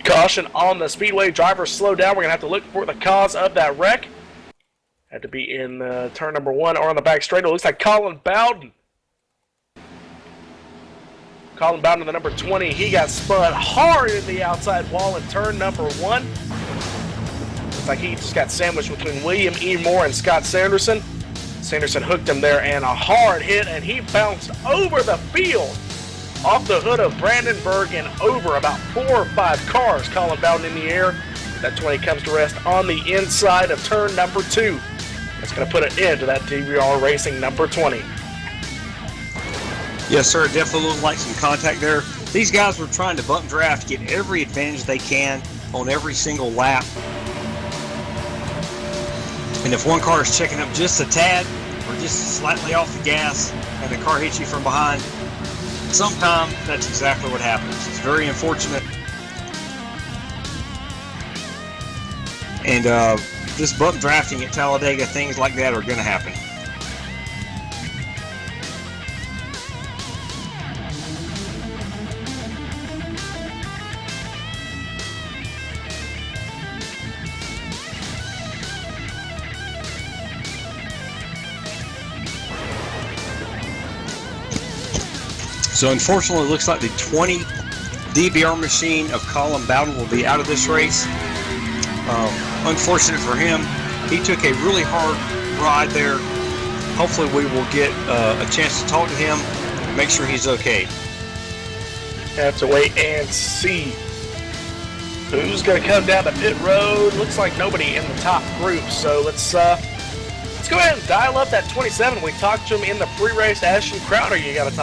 Caution on the speedway. Drivers slow down. We're going to have to look for the cause of that wreck. Had to be in turn number 1 or on the back straight. It looks like Colin Bowden. Colin Bowden, the number 20. He got spun hard in the outside wall in turn number 1. Looks like he just got sandwiched between William E. Moore and Scott Sanderson. Sanderson hooked him there, and a hard hit, and he bounced over the field off the hood of Brandenburg and over about 4 or 5 cars. Colin Bowden in the air. That 20 comes to rest on the inside of turn number 2. That's going to put an end to that DVR Racing number 20. Yes, sir. Definitely looked like some contact there. These guys were trying to bump draft, get every advantage they can on every single lap. And if one car is checking up just a tad or just slightly off the gas and the car hits you from behind, sometimes that's exactly what happens. It's very unfortunate. And just bump drafting at Talladega, things like that are going to happen. So unfortunately, it looks like the 20 DBR machine of Colin Bowden will be out of this race. Unfortunate for him, he took a really hard ride there. Hopefully we will get a chance to talk to him, make sure he's okay. Have to wait and see who's going to come down the pit road. Looks like nobody in the top group, so let's go ahead and dial up that 27. We talked to him in the pre-race. Ashton Crowder, you got a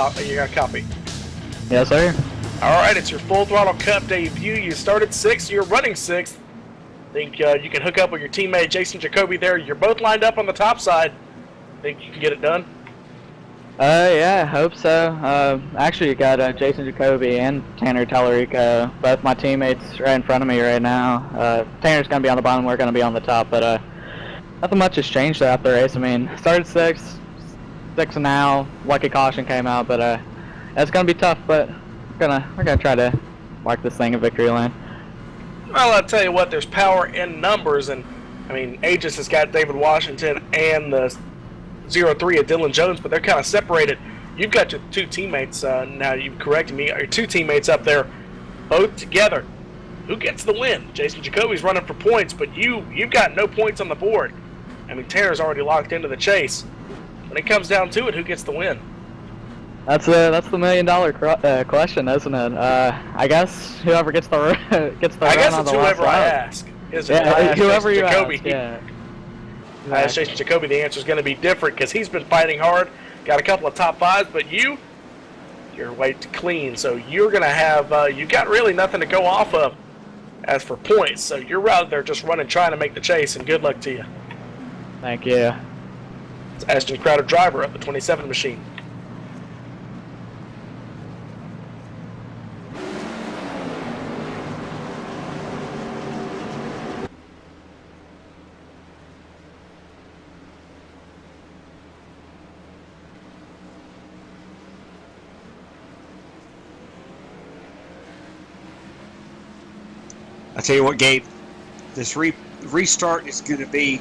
copy? Yes, sir. All right, it's your Full Throttle Cup debut. You started 6th, you're running 6th. Think you can hook up with your teammate Jason Jacoby there. You're both lined up on the top side. Think you can get it done? Yeah, I hope so. Actually, you got Jason Jacoby and Tanner Tallarico, both my teammates right in front of me right now. Tanner's going to be on the bottom, we're going to be on the top, but nothing much has changed throughout the race. I mean, started 6th now, lucky caution came out, but it's going to be tough, but we're gonna try to mark this thing in victory lane. Well, I'll tell you what, there's power in numbers, and I mean, Aegis has got David Washington and the 03 of Dylan Jones, but they're kind of separated. You've got your 2 teammates, now you've corrected me, your 2 teammates up there, both together. Who gets the win? Jason Jacoby's running for points, but you've got no points on the board. I mean, Tanner's already locked into the chase. When it comes down to it, who gets the win? That's the $1 million question, isn't it? I guess whoever gets the run on the whoever I lap. ask, isn't it? Yeah, whoever you Jacoby. ask. Yeah. I asked Jason Jacoby, the answer is going to be different because he's been fighting hard, got a couple of top 5s, but you're way clean, so you're going to have you got really nothing to go off of as for points. So you're out there just running, trying to make the chase, and good luck to you. Thank you. It's Ashton Crowder, driver of the 27 machine. I tell you what, Gabe, this restart is going to be.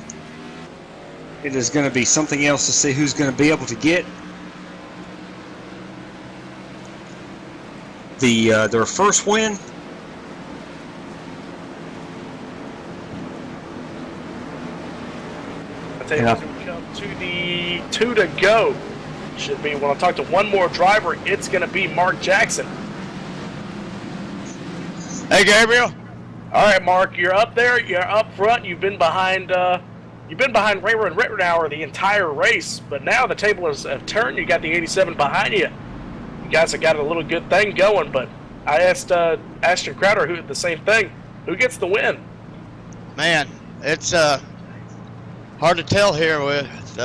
It is going to be something else to see who's going to be able to get their first win. I tell you, as we come to the 2 to go, should be when I talk to one more driver, it's going to be Mark Jackson. Hey, Gabriel. All right, Mark, you're up there. You're up front. You've been behind Raymer and Rittenauer the entire race, but now the table has turned. You got the 87 behind you. You guys have got a little good thing going, but I asked Ashton Crowder who the same thing. Who gets the win? Man, it's hard to tell here with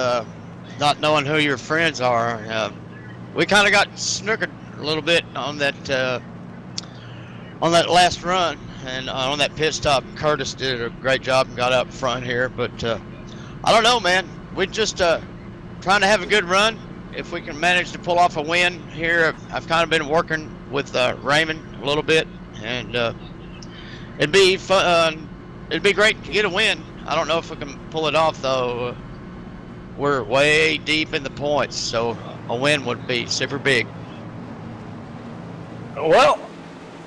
not knowing who your friends are. we kind of got snookered a little bit on that last run and on that pit stop. Curtis did a great job and got up front here, but I don't know, man. We're just trying to have a good run. If we can manage to pull off a win here, I've kind of been working with Raymond a little bit, and it'd be fun. It'd be great to get a win. I don't know if we can pull it off though. We're way deep in the points, so a win would be super big. Well,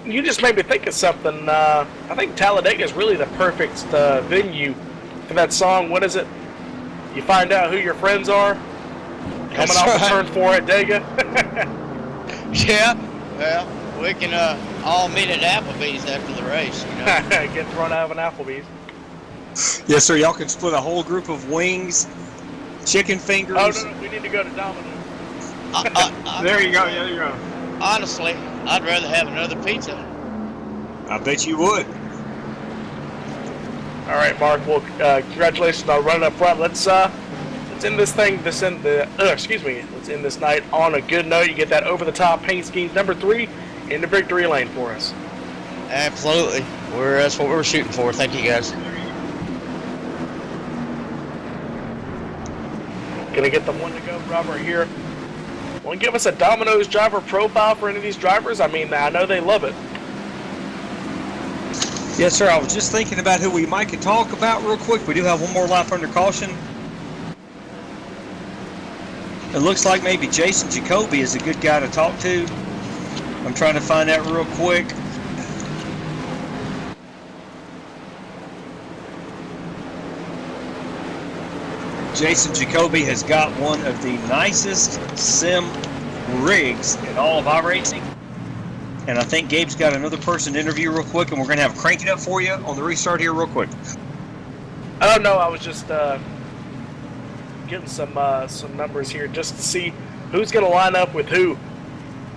you just made me think of something. I think Talladega is really the perfect venue for that song. What is it? You find out who your friends are coming off the turn 4 at Dega. Yeah, well, we can all meet at Applebee's after the race. You know? Get thrown out of an Applebee's. Yes, sir. Y'all can split a whole group of wings, chicken fingers. Oh, no, we need to go to Domino's. There you go. Yeah, there you go. Honestly, I'd rather have another pizza. I bet you would. All right, Mark. Well, congratulations on running up front. Let's end this thing. Let's end this night on a good note. You get that over-the-top paint schemes number 3 in the victory lane for us. Absolutely. That's what we're shooting for. Thank you, guys. Gonna get the one to go driver here. Want to give us a Domino's driver profile for any of these drivers? I mean, I know they love it. Yes, sir. I was just thinking about who we might could talk about real quick. We do have one more lap under caution. It looks like maybe Jason Jacoby is a good guy to talk to. I'm trying to find out real quick. Jason Jacoby has got one of the nicest sim rigs in all of iRacing. And I think Gabe's got another person to interview real quick, and we're going to have Crank It Up for you on the restart here real quick. I don't know. I was just getting some numbers here just to see who's going to line up with who.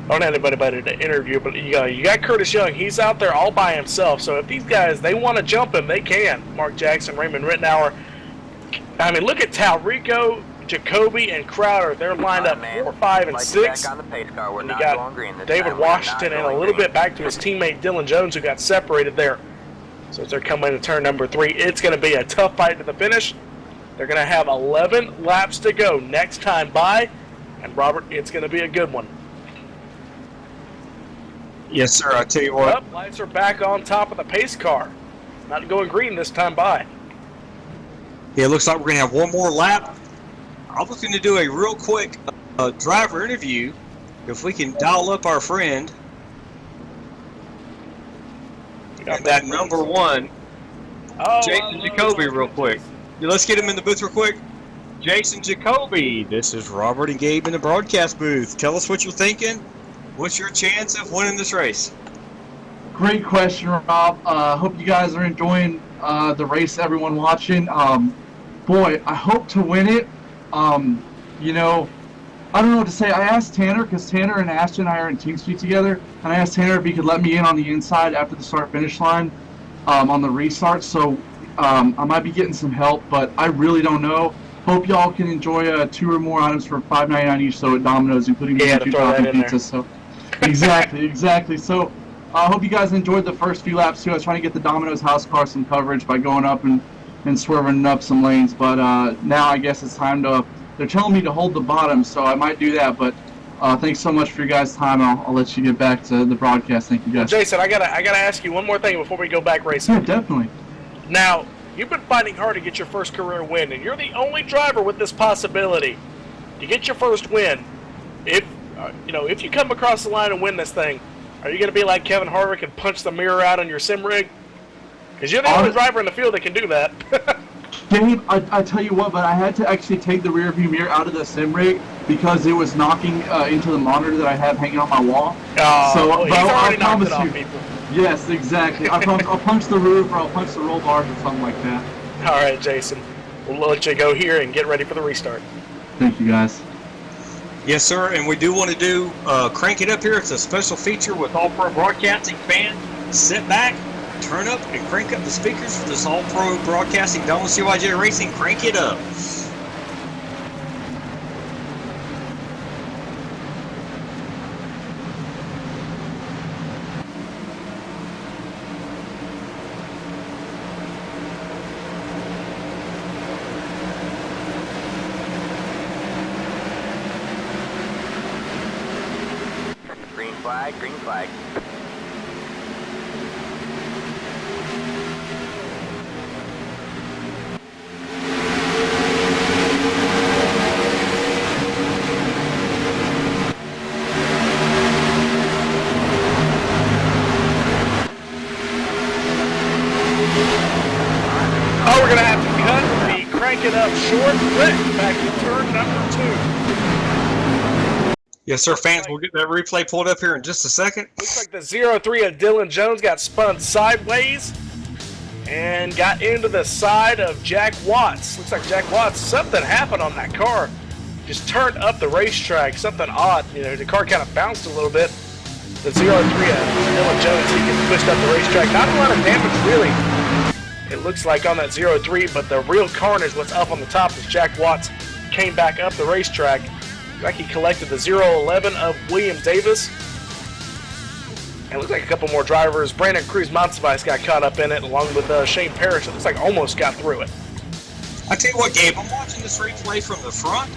I don't have anybody to interview, but you got Curtis Young. He's out there all by himself. So if these guys, they want to jump him, they can. Mark Jackson, Raymond Rittenauer. I mean, look at Talrico, Jacoby, and Crowder. They're lined up 4, 5, and 6. And you got David Washington and a little bit back to his teammate Dylan Jones, who got separated there. So as they're coming into turn number 3, it's going to be a tough fight to the finish. They're going to have 11 laps to go next time by. And, Robert, it's going to be a good one. Yes, sir. I tell you what. Up, lights are back on top of the pace car. Not going green this time by. Yeah, it looks like we're going to have one more lap. I was going to do a real quick driver interview. If we can dial up our friend. That number 1, Jason Jacoby, real quick. Yeah, let's get him in the booth real quick. Jason Jacoby, this is Robert and Gabe in the broadcast booth. Tell us what you're thinking. What's your chance of winning this race? Great question, Rob. Hope you guys are enjoying the race, everyone watching. Boy, I hope to win it. You know, I don't know what to say. I asked Tanner, because Tanner and Ashton and I are in Team Speak together, and I asked Tanner if he could let me in on the inside after the start-finish line on the restart, so I might be getting some help, but I really don't know. Hope y'all can enjoy 2 or more items for $5.99 each, so at Domino's, including the 2 topping pizzas. So exactly. So I hope you guys enjoyed the first few laps, too. I was trying to get the Domino's house car some coverage by going up and swerving up some lanes, but now I guess it's time to. They're telling me to hold the bottom, so I might do that. But thanks so much for your guys' time. I'll let you get back to the broadcast. Thank you guys. Jason, I gotta ask you one more thing before we go back racing. Yeah, definitely. Now, you've been fighting hard to get your first career win, and you're the only driver with this possibility to get your first win. If you come across the line and win this thing, are you gonna be like Kevin Harvick and punch the mirror out on your sim rig? Because you're the only driver in the field that can do that. Dave, I tell you what, but I had to actually take the rear view mirror out of the sim rig because it was knocking into the monitor that I have hanging on my wall. Well, he's already knocked it off, you. people. Yes, exactly. I'll punch the roof or I'll punch the roll bars or something like that. All right, Jason. We'll let you go here and get ready for the restart. Thank you, guys. Yes, sir, and we do want to do Crank It Up here. It's a special feature with All Pro Broadcasting fans. Sit back, turn up, and crank up the speakers for this All Pro Broadcasting Domino's CYJ Racing. Crank it up. Alright, green flag. Oh, we're gonna have to cut the crank it up short quick back to turn number 2. Yes, sir, fans. We'll get that replay pulled up here in just a second. Looks like the 03 of Dylan Jones got spun sideways and got into the side of Jack Watts. Looks like Jack Watts, something happened on that car. Just turned up the racetrack, something odd. You know, the car kind of bounced a little bit. The 03 of Dylan Jones, he gets pushed up the racetrack. Not a lot of damage, really. It looks like on that 03, but the real carnage, what's up on the top, is Jack Watts came back up the racetrack. Like he collected the 011 of William Davis. And it looks like a couple more drivers. Brandon Cruz Monsivice got caught up in it, along with Shane Parrish. It looks like almost got through it. I tell you what, Gabe, I'm watching this replay from the front.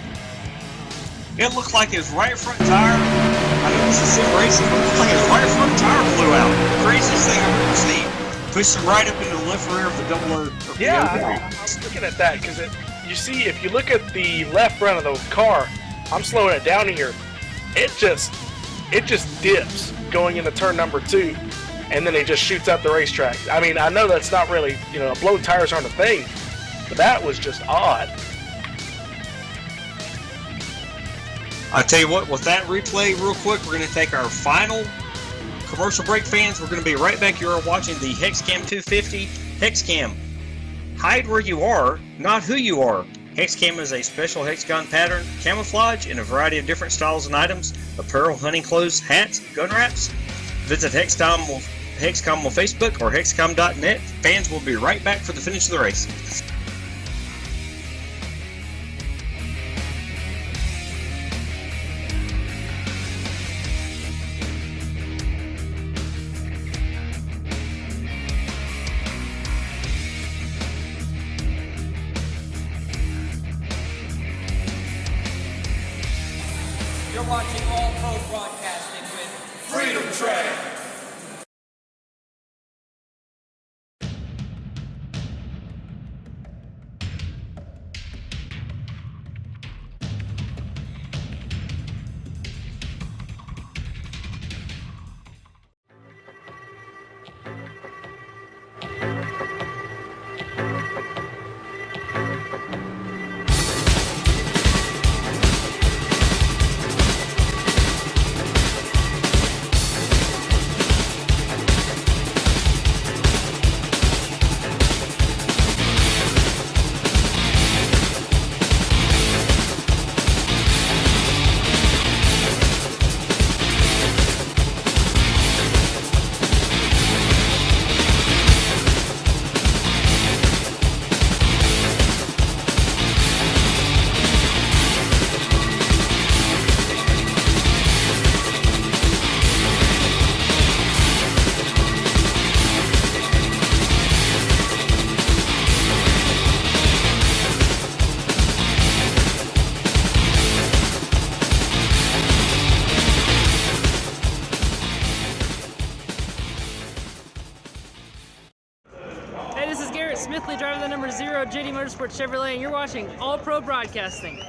It looked like his right front tire, I know this is sim racing, but it looked like his right front tire blew out. Craziest thing I've ever seen. Pushed him right up into the left rear of the double O. Yeah, I was looking at that because you see, if you look at the left front of the car, I'm slowing it down here. It just dips going into turn number 2, and then it just shoots up the racetrack. I mean, I know that's not really, blown tires aren't a thing, but that was just odd. I tell you what, with that replay, real quick, we're going to take our final commercial break, fans. We're going to be right back. You're watching the HexCam 250. HexCam, hide where you are, not who you are. HexCam is a special hexagon pattern, camouflage in a variety of different styles and items, apparel, hunting clothes, hats, gun wraps. Visit HexCom on Facebook or hexcom.net. Fans will be right back for the finish of the race. You're watching All Pro Broadcasting with Freedom Train. Smithley, driver the number 0, JD Motorsports Chevrolet, and you're watching All Pro Broadcasting.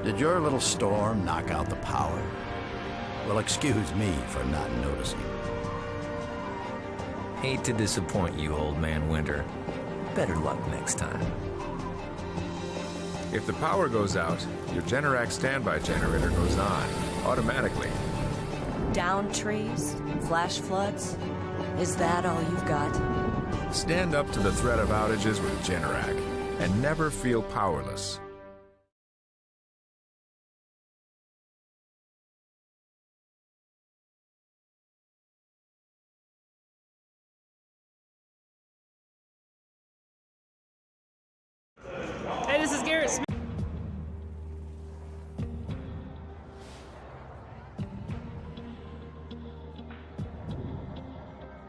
Did your little storm knock out the power? Well, excuse me for not noticing. Hate to disappoint you, old man Winter. Better luck next time. If the power goes out, your Generac standby generator goes on automatically. Down trees? Flash floods? Is that all you've got? Stand up to the threat of outages with Generac and never feel powerless. Hey, this is Garrett Smith.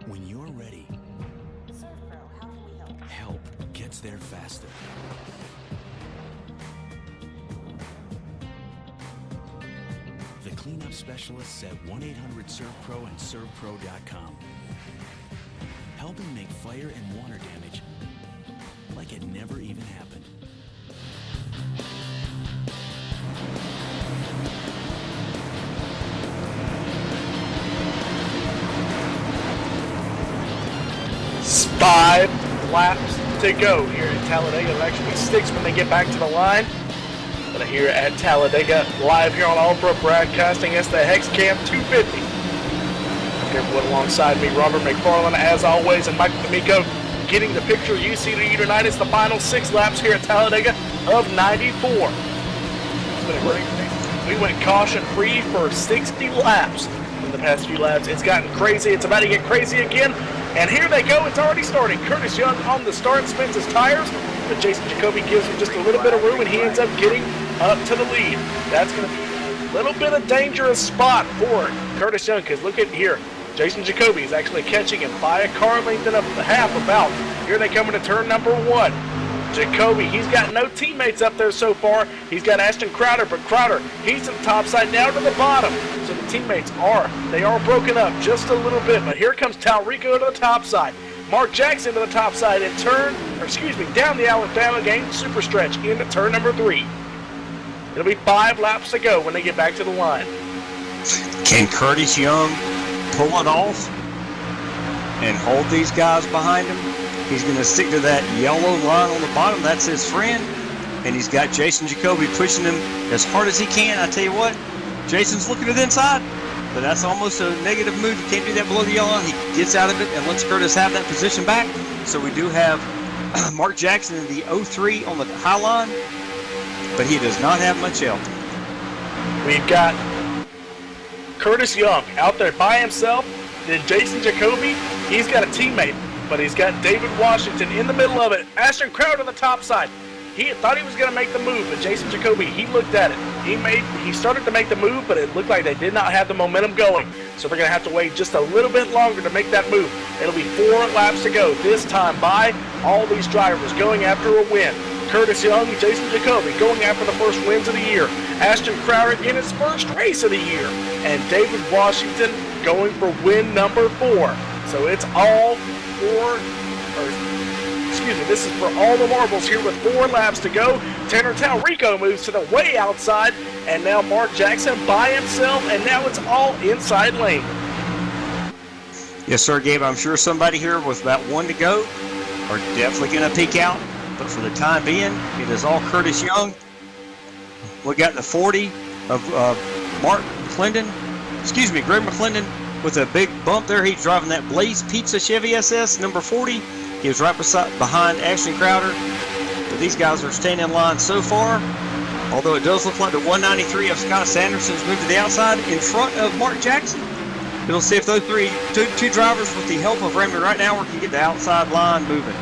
When you're ready, help gets there faster. The cleanup specialists at 1-800-SERVPRO and ServPro.com. Helping make fire and water damage like it never even happened. Five laps to go here at Talladega. It'll actually be 6 when they get back to the line. But here at Talladega, live here on All Pro Broadcasting, it's the Hex Cam 250. Everyone alongside me, Robert McFarland, as always, and Mike D'Amico getting the picture. You see tonight, it's the final 6 laps here at Talladega of 94. It's been a great day. We went caution-free for 60 laps in the past few laps. It's gotten crazy. It's about to get crazy again. And here they go. It's already starting. Curtis Young on the start, spins his tires, but Jason Jacoby gives him just a little bit of room, and he ends up getting up to the lead. That's going to be a little bit of dangerous spot for Curtis Young, because look at here. Jason Jacoby is actually catching him by a car length and a half about. Here they come into turn number 1. Jacoby, he's got no teammates up there so far. He's got Ashton Crowder, but Crowder, he's to the top side, down to the bottom. So the teammates are broken up just a little bit, but here comes Talrico to the top side. Mark Jackson to the top side and down the Alabama game super stretch into turn number 3. It'll be 5 laps to go when they get back to the line. Can Curtis Young pull it off and hold these guys behind him? He's going to stick to that yellow line on the bottom. That's his friend. And he's got Jason Jacoby pushing him as hard as he can. I tell you what, Jason's looking at the inside, but that's almost a negative move. You can't do that below the yellow line. He gets out of it and lets Curtis have that position back. So we do have Mark Jackson in the 03 on the high line, but he does not have much help. We've got Curtis Young out there by himself. Then Jason Jacoby, he's got a teammate, but he's got David Washington in the middle of it. Ashton Crowder on the top side. He thought he was going to make the move, but Jason Jacoby, he looked at it. He started to make the move, but it looked like they did not have the momentum going. So they're going to have to wait just a little bit longer to make that move. It'll be 4 laps to go, this time by all these drivers going after a win. Curtis Young, Jason Jacoby going after the first wins of the year. Ashton Crowder in his first race of the year. And David Washington going for win number 4. So it's all this is for all the marbles here with 4 laps to go. Tanner Talrico moves to the way outside, and now Mark Jackson by himself, and now it's all inside lane. Yes, sir, Gabe. I'm sure somebody here with about 1 to go are definitely going to peek out, but for the time being, it is all Curtis Young. We got the 40 of Greg McClendon with a big bump there. He's driving that Blaze Pizza Chevy SS, number 40. He was right behind Ashton Crowder. But these guys are staying in line so far. Although it does look like the 193 of Scott Sanderson's moved to the outside in front of Mark Jackson. We'll see if those two drivers with the help of Raymond right now can get the outside line moving.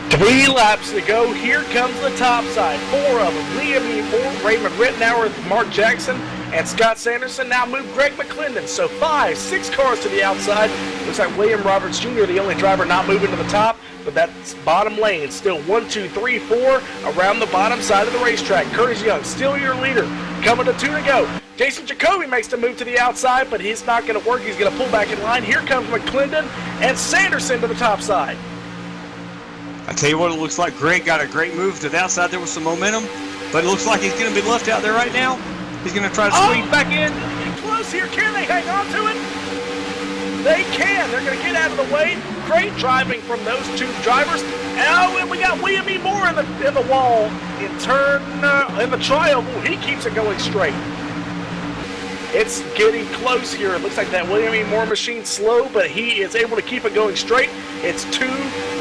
3 laps to go. Here comes the top side. 4 of them. Liam Moore, Raymond Rittenauer, Mark Jackson, and Scott Sanderson now move Greg McClendon. So 6 cars to the outside. Looks like William Roberts Jr., the only driver not moving to the top, but that's bottom lane. Still 1, 2, 3, 4 around the bottom side of the racetrack. Curtis Young, still your leader. Coming to 2 to go. Jason Jacoby makes the move to the outside, but he's not going to work. He's going to pull back in line. Here comes McClendon and Sanderson to the top side. I tell you what, it looks like Greg got a great move to the outside. There was some momentum. but it looks like he's going to be left out there right now. He's going to try to squeeze back in. Close here. Can they hang on to it? They can. They're going to get out of the way. Great driving from those two drivers. Oh, and we got William E. Moore in the wall. In the trial, he keeps it going straight. It's getting close here. It looks like that William E. Moore machine's slow, but he is able to keep it going straight. It's 2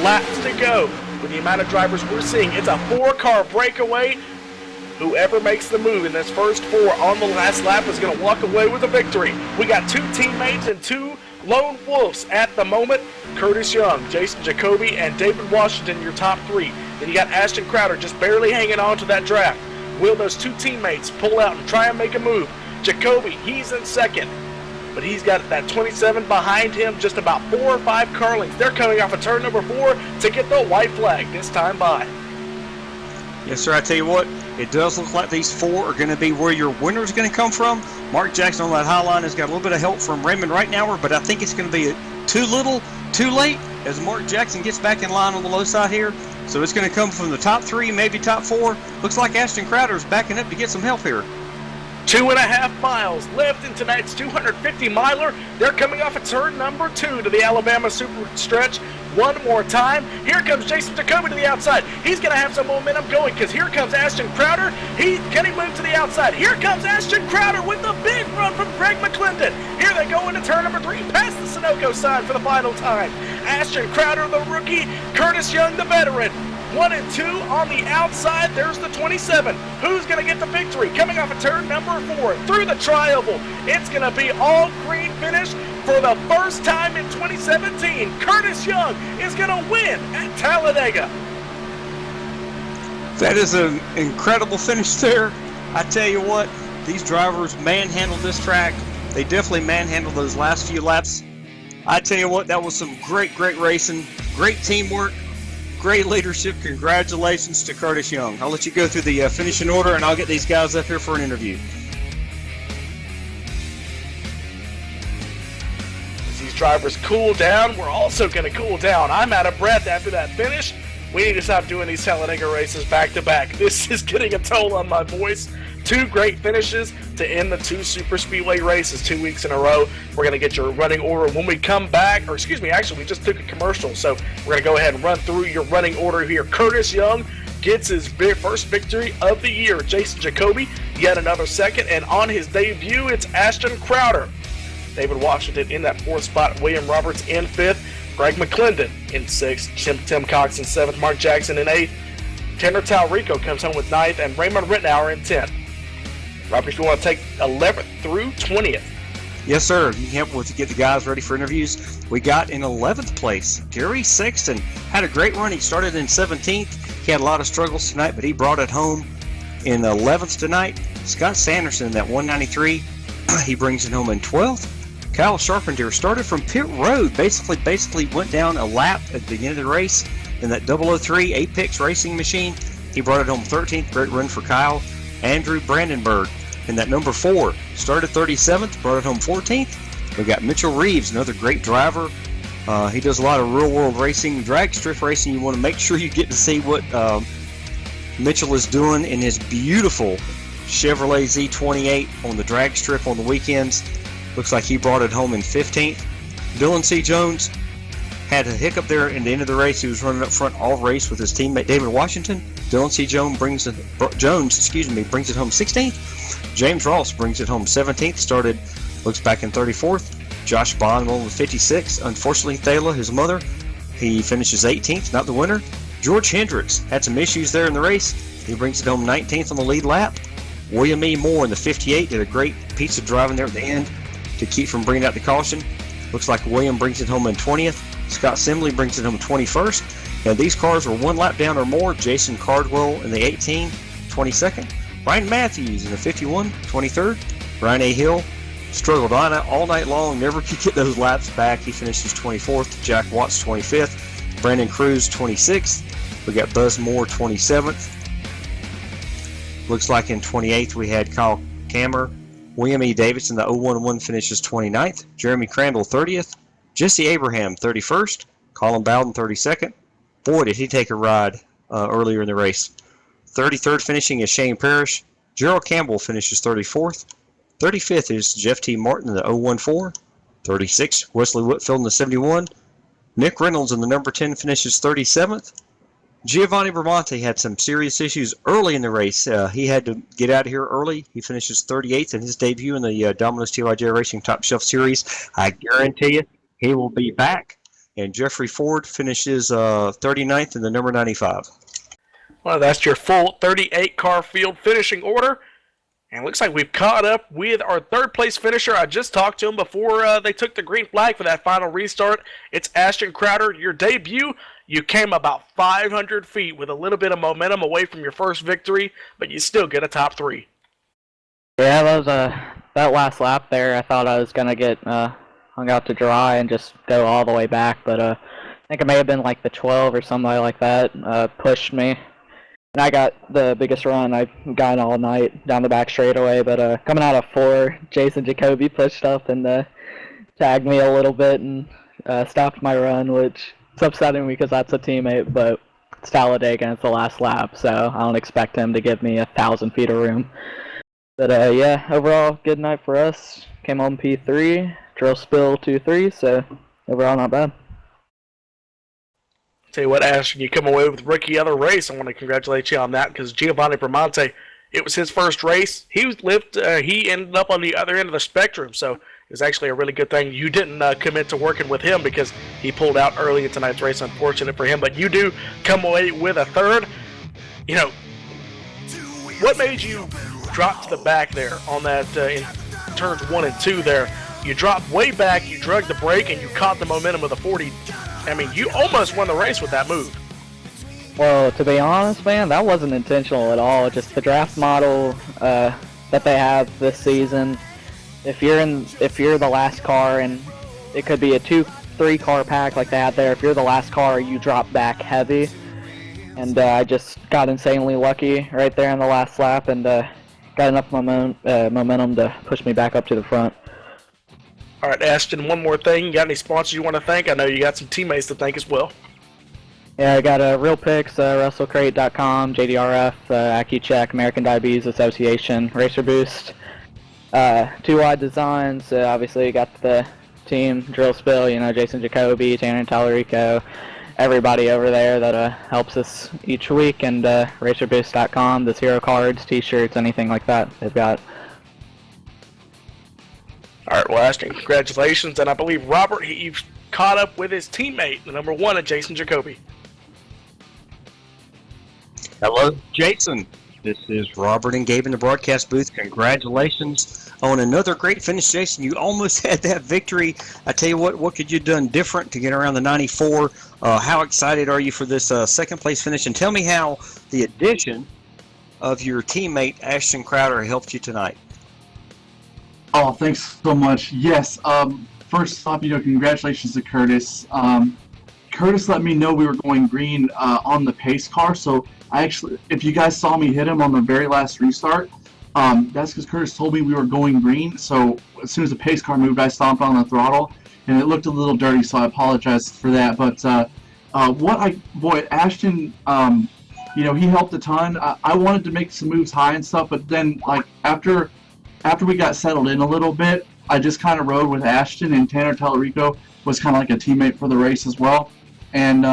laps to go. With the amount of drivers we're seeing, it's a 4-car breakaway. Whoever makes the move in this first 4 on the last lap is going to walk away with a victory. We got 2 teammates and 2 lone wolves at the moment. Curtis Young, Jason Jacoby, and David Washington, your top 3. Then you got Ashton Crowder just barely hanging on to that draft. Will those 2 teammates pull out and try and make a move? Jacoby, he's in second, but he's got that 27 behind him, just about 4 or 5 car lengths. They're coming off of turn number 4 to get the white flag this time by. Yes, sir. I tell you what, it does look like these 4 are going to be where your winner is going to come from. Mark Jackson on that high line has got a little bit of help from Raymond Reitnauer, but I think it's going to be too little, too late as Mark Jackson gets back in line on the low side here. So it's going to come from the top 3, maybe top 4. Looks like Ashton Crowder is backing up to get some help here. 2.5 miles left in tonight's 250-miler. They're coming off of turn number 2 to the Alabama Super Stretch. One more time. Here comes Jason Jacoby to the outside. He's going to have some momentum going because here comes Ashton Crowder. Can he move to the outside? Here comes Ashton Crowder with the big run from Greg McClendon. Here they go into turn number 3 past the Sunoco sign for the final time. Ashton Crowder, the rookie. Curtis Young, the veteran. 1 and 2 on the outside. There's the 27. Who's going to get the victory? Coming off of turn number 4 through the tri-oval. It's going to be all green finish for the first time in 2017. Curtis Young is going to win at Talladega. That is an incredible finish there. I tell you what, these drivers manhandled this track. They definitely manhandled those last few laps. I tell you what, that was some great racing, great teamwork. Great leadership. Congratulations to Curtis Young. I'll let you go through the finishing order, and I'll get these guys up here for an interview. As these drivers cool down, we're also going to cool down. I'm out of breath after that finish. We need to stop doing these Talladega races back-to-back. This is getting a toll on my voice. 2 great finishes to end the 2 super speedway races 2 weeks in a row. We're going to get your running order when we come back. Or excuse me, actually, we just took a commercial, so we're going to go ahead and run through your running order here. Curtis Young gets his first victory of the year. Jason Jacoby, yet another second. And on his debut, it's Ashton Crowder. David Washington in that 4th spot. William Roberts in 5th. Greg McClendon in 6th. Tim Cox in 7th. Mark Jackson in 8th. Tanner Talrico comes home with 9th. And Raymond Reitnauer in 10th. Robert, if you want to take 11th through 20th. Yes, sir. You can help with to get the guys ready for interviews. We got in 11th place. Gary Sexton had a great run. He started in 17th. He had a lot of struggles tonight, but he brought it home in 11th tonight. Scott Sanderson, that 193, he brings it home in 12th. Kyle Sharpenter started from pit road, basically went down a lap at the beginning of the race in that 003 Apex racing machine. He brought it home 13th. Great run for Kyle. Andrew Brandenburg in that number 4 started 37th, brought it home 14th. We got Mitchell Reeves, another great driver. He does a lot of real-world racing, drag strip racing. You want to make sure you get to see what Mitchell is doing in his beautiful Chevrolet Z28 on the drag strip on the weekends. Looks like he brought it home in 15th. Dylan C. Jones had a hiccup there in the end of the race. He was running up front all race with his teammate David Washington. Dylan C. Jones brings it home 16th. James Ross brings it home 17th. Started, looks back in 34th. Josh Bondwell with 56th. Unfortunately, Thela, his mother, he finishes 18th, not the winner. George Hendricks had some issues there in the race. He brings it home 19th on the lead lap. William E. Moore in the 58 did a great piece of driving there at the end to keep from bringing out the caution. Looks like William brings it home in 20th. Scott Simley brings it home 21st. And these cars were 1 lap down or more. Jason Cardwell in the 18, 22nd. Ryan Matthews in the 51, 23rd. Ryan A. Hill struggled on it all night long, never could get those laps back. He finishes 24th. Jack Watts 25th. Brandon Cruz 26th. We got Buzz Moore 27th. Looks like in 28th we had Kyle Kammer. William E. Davidson, the 011 finishes 29th. Jeremy Crandall 30th. Jesse Abraham 31st. Colin Bowden 32nd. Boy, did he take a ride earlier in the race. 33rd finishing is Shane Parrish. Gerald Campbell finishes 34th. 35th is Jeff T. Martin in the 014. 36, Wesley Whitfield in the 71. Nick Reynolds in the number 10 finishes 37th. Giovanni Bramante had some serious issues early in the race. He had to get out of here early. He finishes 38th in his debut in the Domino's TYJ Racing Top Shelf Series. I guarantee you he will be back. And Jeffrey Ford finishes 39th in the number 95. Well, that's your full 38-car field finishing order. And it looks like we've caught up with our third-place finisher. I just talked to him before they took the green flag for that final restart. It's Ashton Crowder. Your debut, you came about 500 feet with a little bit of momentum away from your first victory, but you still get a top 3. Yeah, that was that last lap there. I thought I was gonna get hung out to dry and just go all the way back, but I think it may have been like the 12 or somebody like that pushed me. And I got the biggest run I've gotten all night down the back straightaway, but coming out of 4, Jason Jacoby pushed up and tagged me a little bit and stopped my run, which is upsetting because that's a teammate, but it's Talladega and it's the last lap, so I don't expect him to give me 1,000 feet of room. But yeah, overall, good night for us. Came home P3, drill spill 2-3, so overall not bad. Tell you what, Ashton, you come away with rookie of the race. I want to congratulate you on that because Giovanni Bramante, it was his first race. He ended up on the other end of the spectrum, so it was actually a really good thing you didn't commit to working with him because he pulled out early in tonight's race. Unfortunate for him, but you do come away with a third. You know, what made you drop to the back there on that in turns 1 and 2 there? You dropped way back, you drug the brake, and you caught the momentum of the 40. I mean, you almost won the race with that move. Well, to be honest, man, that wasn't intentional at all. Just the draft model that they have this season. If you're the last car, and it could be a 2-3 car pack like they had there. If you're the last car, you drop back heavy. And I just got insanely lucky right there in the last lap, and got enough momentum to push me back up to the front. All right, Ashton, one more thing. You got any sponsors you want to thank? I know you got some teammates to thank as well. Yeah, I got Real Picks, WrestleCrate.com, JDRF, AccuCheck, American Diabetes Association, Racer Boost, 2-Wide Designs. Obviously, you got the team, Drill Spill, Jason Jacoby, Tanner Tallarico, everybody over there that helps us each week, and RacerBoost.com, the Zero cards, T-shirts, anything like that they've got. All right, well, Ashton, congratulations. And I believe Robert, you've caught up with his teammate, the number 1 at Jason Jacoby. Hello, Jason. This is Robert and Gabe in the broadcast booth. Congratulations on another great finish, Jason. You almost had that victory. I tell you what could you have done different to get around the 94? How excited are you for this second place finish? And tell me how the addition of your teammate, Ashton Crowder, helped you tonight. Oh, thanks so much. Yes. First off, congratulations to Curtis. Curtis let me know we were going green on the pace car. So if you guys saw me hit him on the very last restart, that's because Curtis told me we were going green. So as soon as the pace car moved, I stomped on the throttle, and it looked a little dirty. So I apologize for that. But Ashton, he helped a ton. I wanted to make some moves high and stuff, but then after we got settled in a little bit, I just kind of rode with Ashton, and Tanner Tallarico was kind of like a teammate for the race as well. And,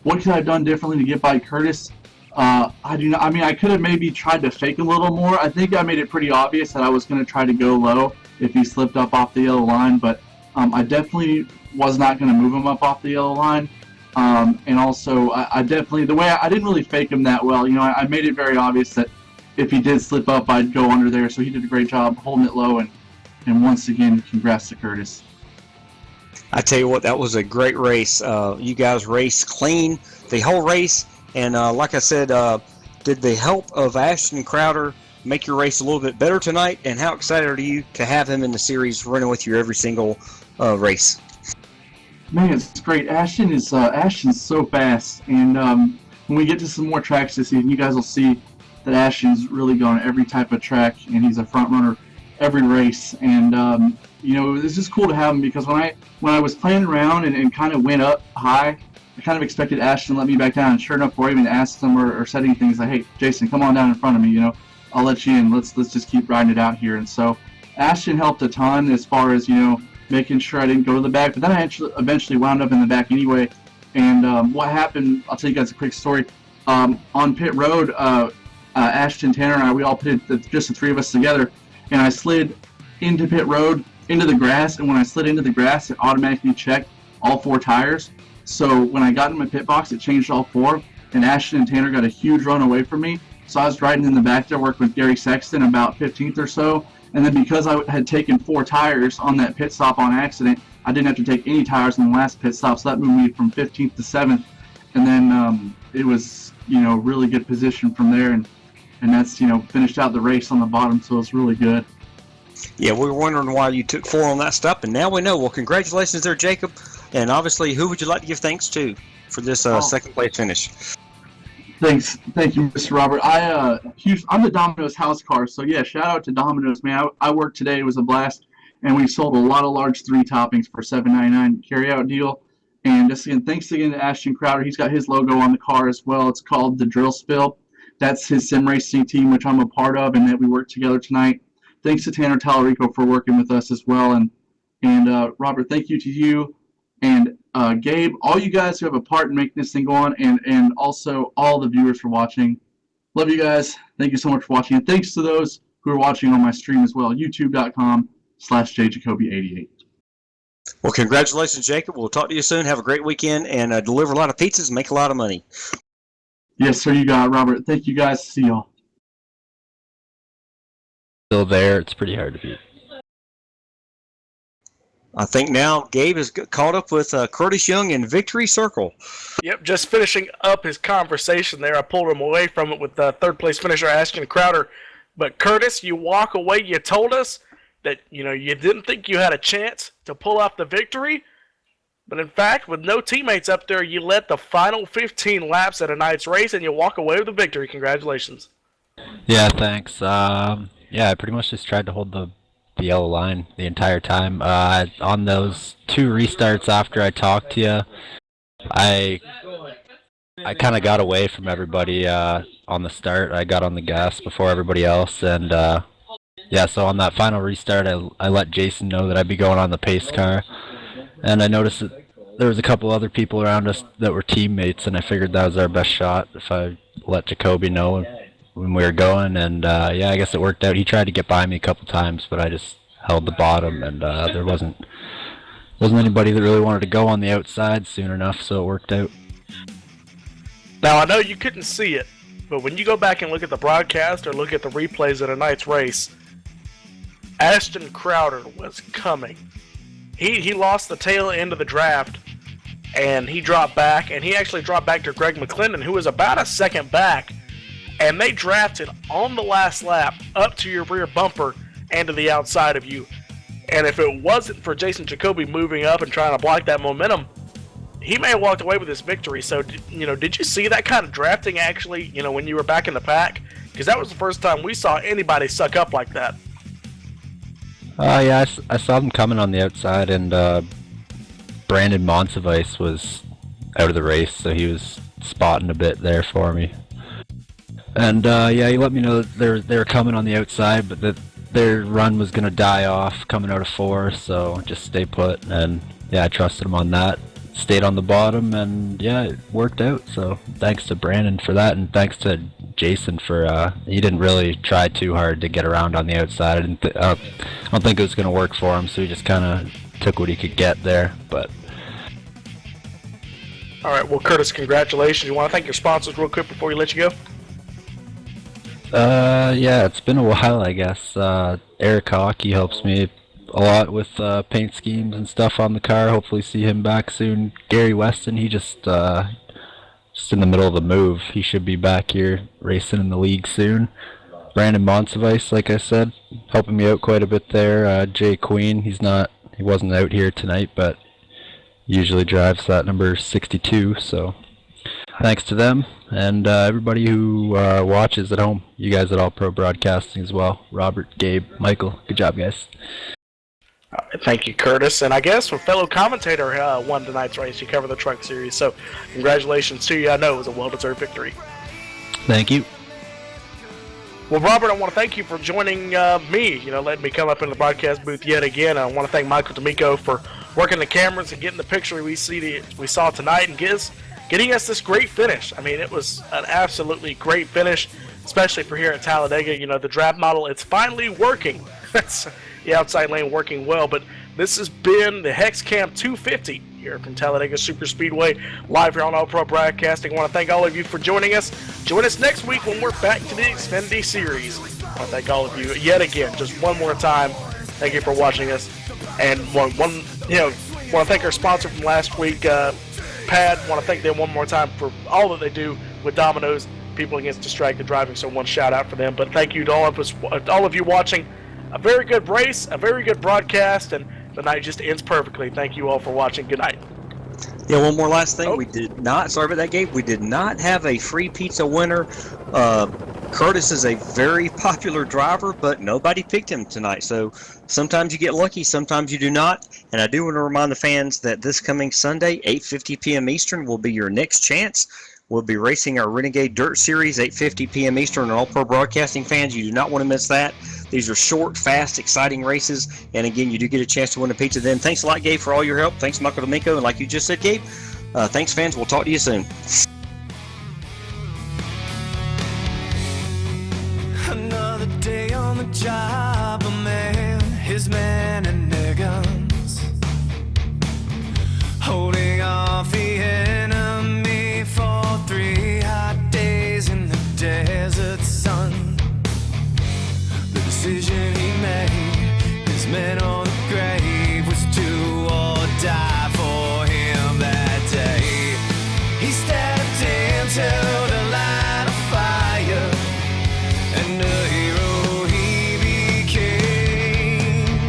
what could I have done differently to get by Curtis? I could have maybe tried to fake a little more. I think I made it pretty obvious that I was going to try to go low if he slipped up off the yellow line, but I definitely was not going to move him up off the yellow line. And also, I didn't really fake him that well. I made it very obvious that if he did slip up, I'd go under there. So he did a great job holding it low. And once again, congrats to Curtis. I tell you what, that was a great race. You guys raced clean the whole race. And like I said, did the help of Ashton Crowder make your race a little bit better tonight? And how excited are you to have him in the series running with you every single race? Man, it's great. Ashton's so fast. And when we get to some more tracks this season, you guys will see that Ashton's really gone every type of track, and he's a front runner every race. And it's just cool to have him because when I was playing around and kind of went up high, I kind of expected Ashton to let me back down, and sure enough, before I even asked him or said anything, he's like, "Hey, Jason, come on down in front of me. I'll let you in. Let's just keep riding it out here." And so Ashton helped a ton as far as making sure I didn't go to the back. But then I eventually wound up in the back anyway. And what happened? I'll tell you guys a quick story. On pit road, Ashton, Tanner, and I, we all pitted, just the three of us together, and I slid into pit road into the grass. And when I slid into the grass, it automatically checked all 4 tires. So when I got in my pit box, it changed all 4, and Ashton and Tanner got a huge run away from me. So I was riding in the back there, working with Gary Sexton, about 15th or so. And then because I had taken 4 tires on that pit stop on accident, I didn't have to take any tires in the last pit stop, so that moved me from 15th to 7th. And then it was, really good position from there, and that's, finished out the race on the bottom, so it's really good. Yeah, we were wondering why you took 4 on that stop, and now we know. Well, congratulations there, Jacob. And obviously, who would you like to give thanks to for this second place finish? Thanks. Thank you, Mr. Robert. I'm the Domino's house car, so yeah, shout out to Domino's, man. I worked today. It was a blast, and we sold a lot of large 3 toppings for $7.99 carryout deal. And just again, thanks again to Ashton Crowder. He's got his logo on the car as well. It's called the Drill Spill. That's his sim racing team, which I'm a part of, and that we worked together tonight. Thanks to Tanner Tallarico for working with us as well, and Robert, thank you to you. And Gabe, all you guys who have a part in making this thing go on, and also all the viewers for watching. Love you guys. Thank you so much for watching. And thanks to those who are watching on my stream as well, youtube.com/jjacoby88. Well, congratulations, Jacob. We'll talk to you soon. Have a great weekend, and deliver a lot of pizzas and make a lot of money. Yes, sir, you got it, Robert. Thank you guys. See y'all. Still there. It's pretty hard to beat. I think now Gabe is caught up with Curtis Young in Victory Circle. Yep, just finishing up his conversation there. I pulled him away from it with third place finisher Ashton Crowder. But Curtis, you walk away. You told us that you didn't think you had a chance to pull off the victory. But in fact, with no teammates up there, you led the final 15 laps at a night's race, and you walk away with the victory. Congratulations. Yeah, thanks. I pretty much just tried to hold the yellow line the entire time. On those 2 restarts after I talked to you, I kind of got away from everybody on the start. I got on the gas before everybody else, and so on that final restart, I let Jason know that I'd be going on the pace car, and I noticed that there was a couple other people around us that were teammates, and I figured that was our best shot if I let Jacoby know when we were going, and I guess it worked out. He tried to get by me a couple times, but I just held the bottom, and there wasn't anybody that really wanted to go on the outside soon enough, so it worked out. Now, I know you couldn't see it, but when you go back and look at the broadcast or look at the replays of tonight's race, Ashton Crowder was coming. He lost the tail end of the draft, and he dropped back, and he actually dropped back to Greg McClendon, who was about a second back, and they drafted on the last lap up to your rear bumper and to the outside of you. And if it wasn't for Jason Jacoby moving up and trying to block that momentum, he may have walked away with this victory. So, did you see that kind of drafting actually, when you were back in the pack? Because that was the first time we saw anybody suck up like that. I saw them coming on the outside, and Brandon Monsevice was out of the race, so he was spotting a bit there for me. And he let me know that they were coming on the outside, but that their run was going to die off coming out of 4, so just stay put. And I trusted him on that. Stayed on the bottom, and it worked out. So thanks to Brandon for that, and thanks to Jason for he didn't really try too hard to get around on the outside. I don't think it was going to work for him, so he just kind of took what he could get there. But all right, well, Curtis, congratulations. You want to thank your sponsors real quick before we let you go? It's been a while, I guess. Eric Hawk, he helps me a lot with paint schemes and stuff on the car. Hopefully see him back soon. Gary Weston, he just in the middle of the move. He should be back here racing in the league soon. Brandon Monsevice, like I said, helping me out quite a bit there. Jay Queen, he wasn't out here tonight, but usually drives that number 62, so thanks to them, and everybody who watches at home. You guys at All Pro Broadcasting as well. Robert, Gabe, Michael, good job, guys. Thank you, Curtis. And I guess my fellow commentator won tonight's race. You covered the truck series, so congratulations to you. I know it was a well-deserved victory. Thank you. Well, Robert, I want to thank you for joining me, letting me come up in the broadcast booth yet again. I want to thank Michael D'Amico for working the cameras and getting the picture we saw tonight and getting us this great finish. I mean, it was an absolutely great finish, especially for here at Talladega. The draft model, it's finally working. That's the outside lane working well, but this has been the Hex Camp 250 here from Talladega Super Speedway, live here on All Pro Broadcasting. I want to thank all of you for joining us. Join us next week when we're back to the Xfinity Series. I want to thank all of you yet again, just one more time. Thank you for watching us. And want to thank our sponsor from last week, Pad. Want to thank them one more time for all that they do with Domino's, people against distracted driving. So one shout out for them. But thank you to all of you watching. A very good race, a very good broadcast, and the night just ends perfectly. Thank you all for watching. Good night. Yeah, one more last thing. We did not, sorry about that, Gabe. We did not have a free pizza winner. Curtis is a very popular driver, but nobody picked him tonight. So sometimes you get lucky, sometimes you do not. And I do want to remind the fans that this coming Sunday, 8:50 p.m. Eastern, will be your next chance. We'll be racing our Renegade Dirt Series, 8:50 p.m. Eastern, on All Pro Broadcasting fans. You do not want to miss that. These are short, fast, exciting races. And again, you do get a chance to win a pizza then. Thanks a lot, Gabe, for all your help. Thanks, Michael D'Amico. And like you just said, Gabe, thanks, fans. We'll talk to you soon. Another day on the job, a man, his men and their guns, holding off the enemy for 3 hot days in the desert sun. The decision he made, his men on the grave, was do or die for him that day. He stepped into the line of fire, and a hero he became.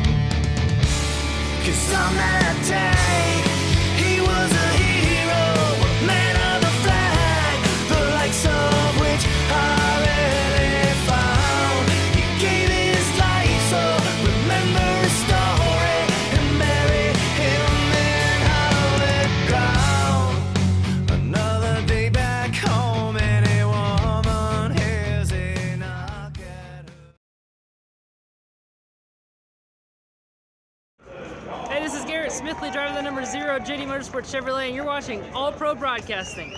'Cause on that day, he was a hero, a man of the flag, the likes of which I rarely found. He gave his life, so remember his story and bury him in hallowed ground. Another day back home, any woman hears a knock at her. Hey, this is Garrett Smithley, driving the number 0 JD Motorsports Chevrolet, and you're watching All Pro Broadcasting.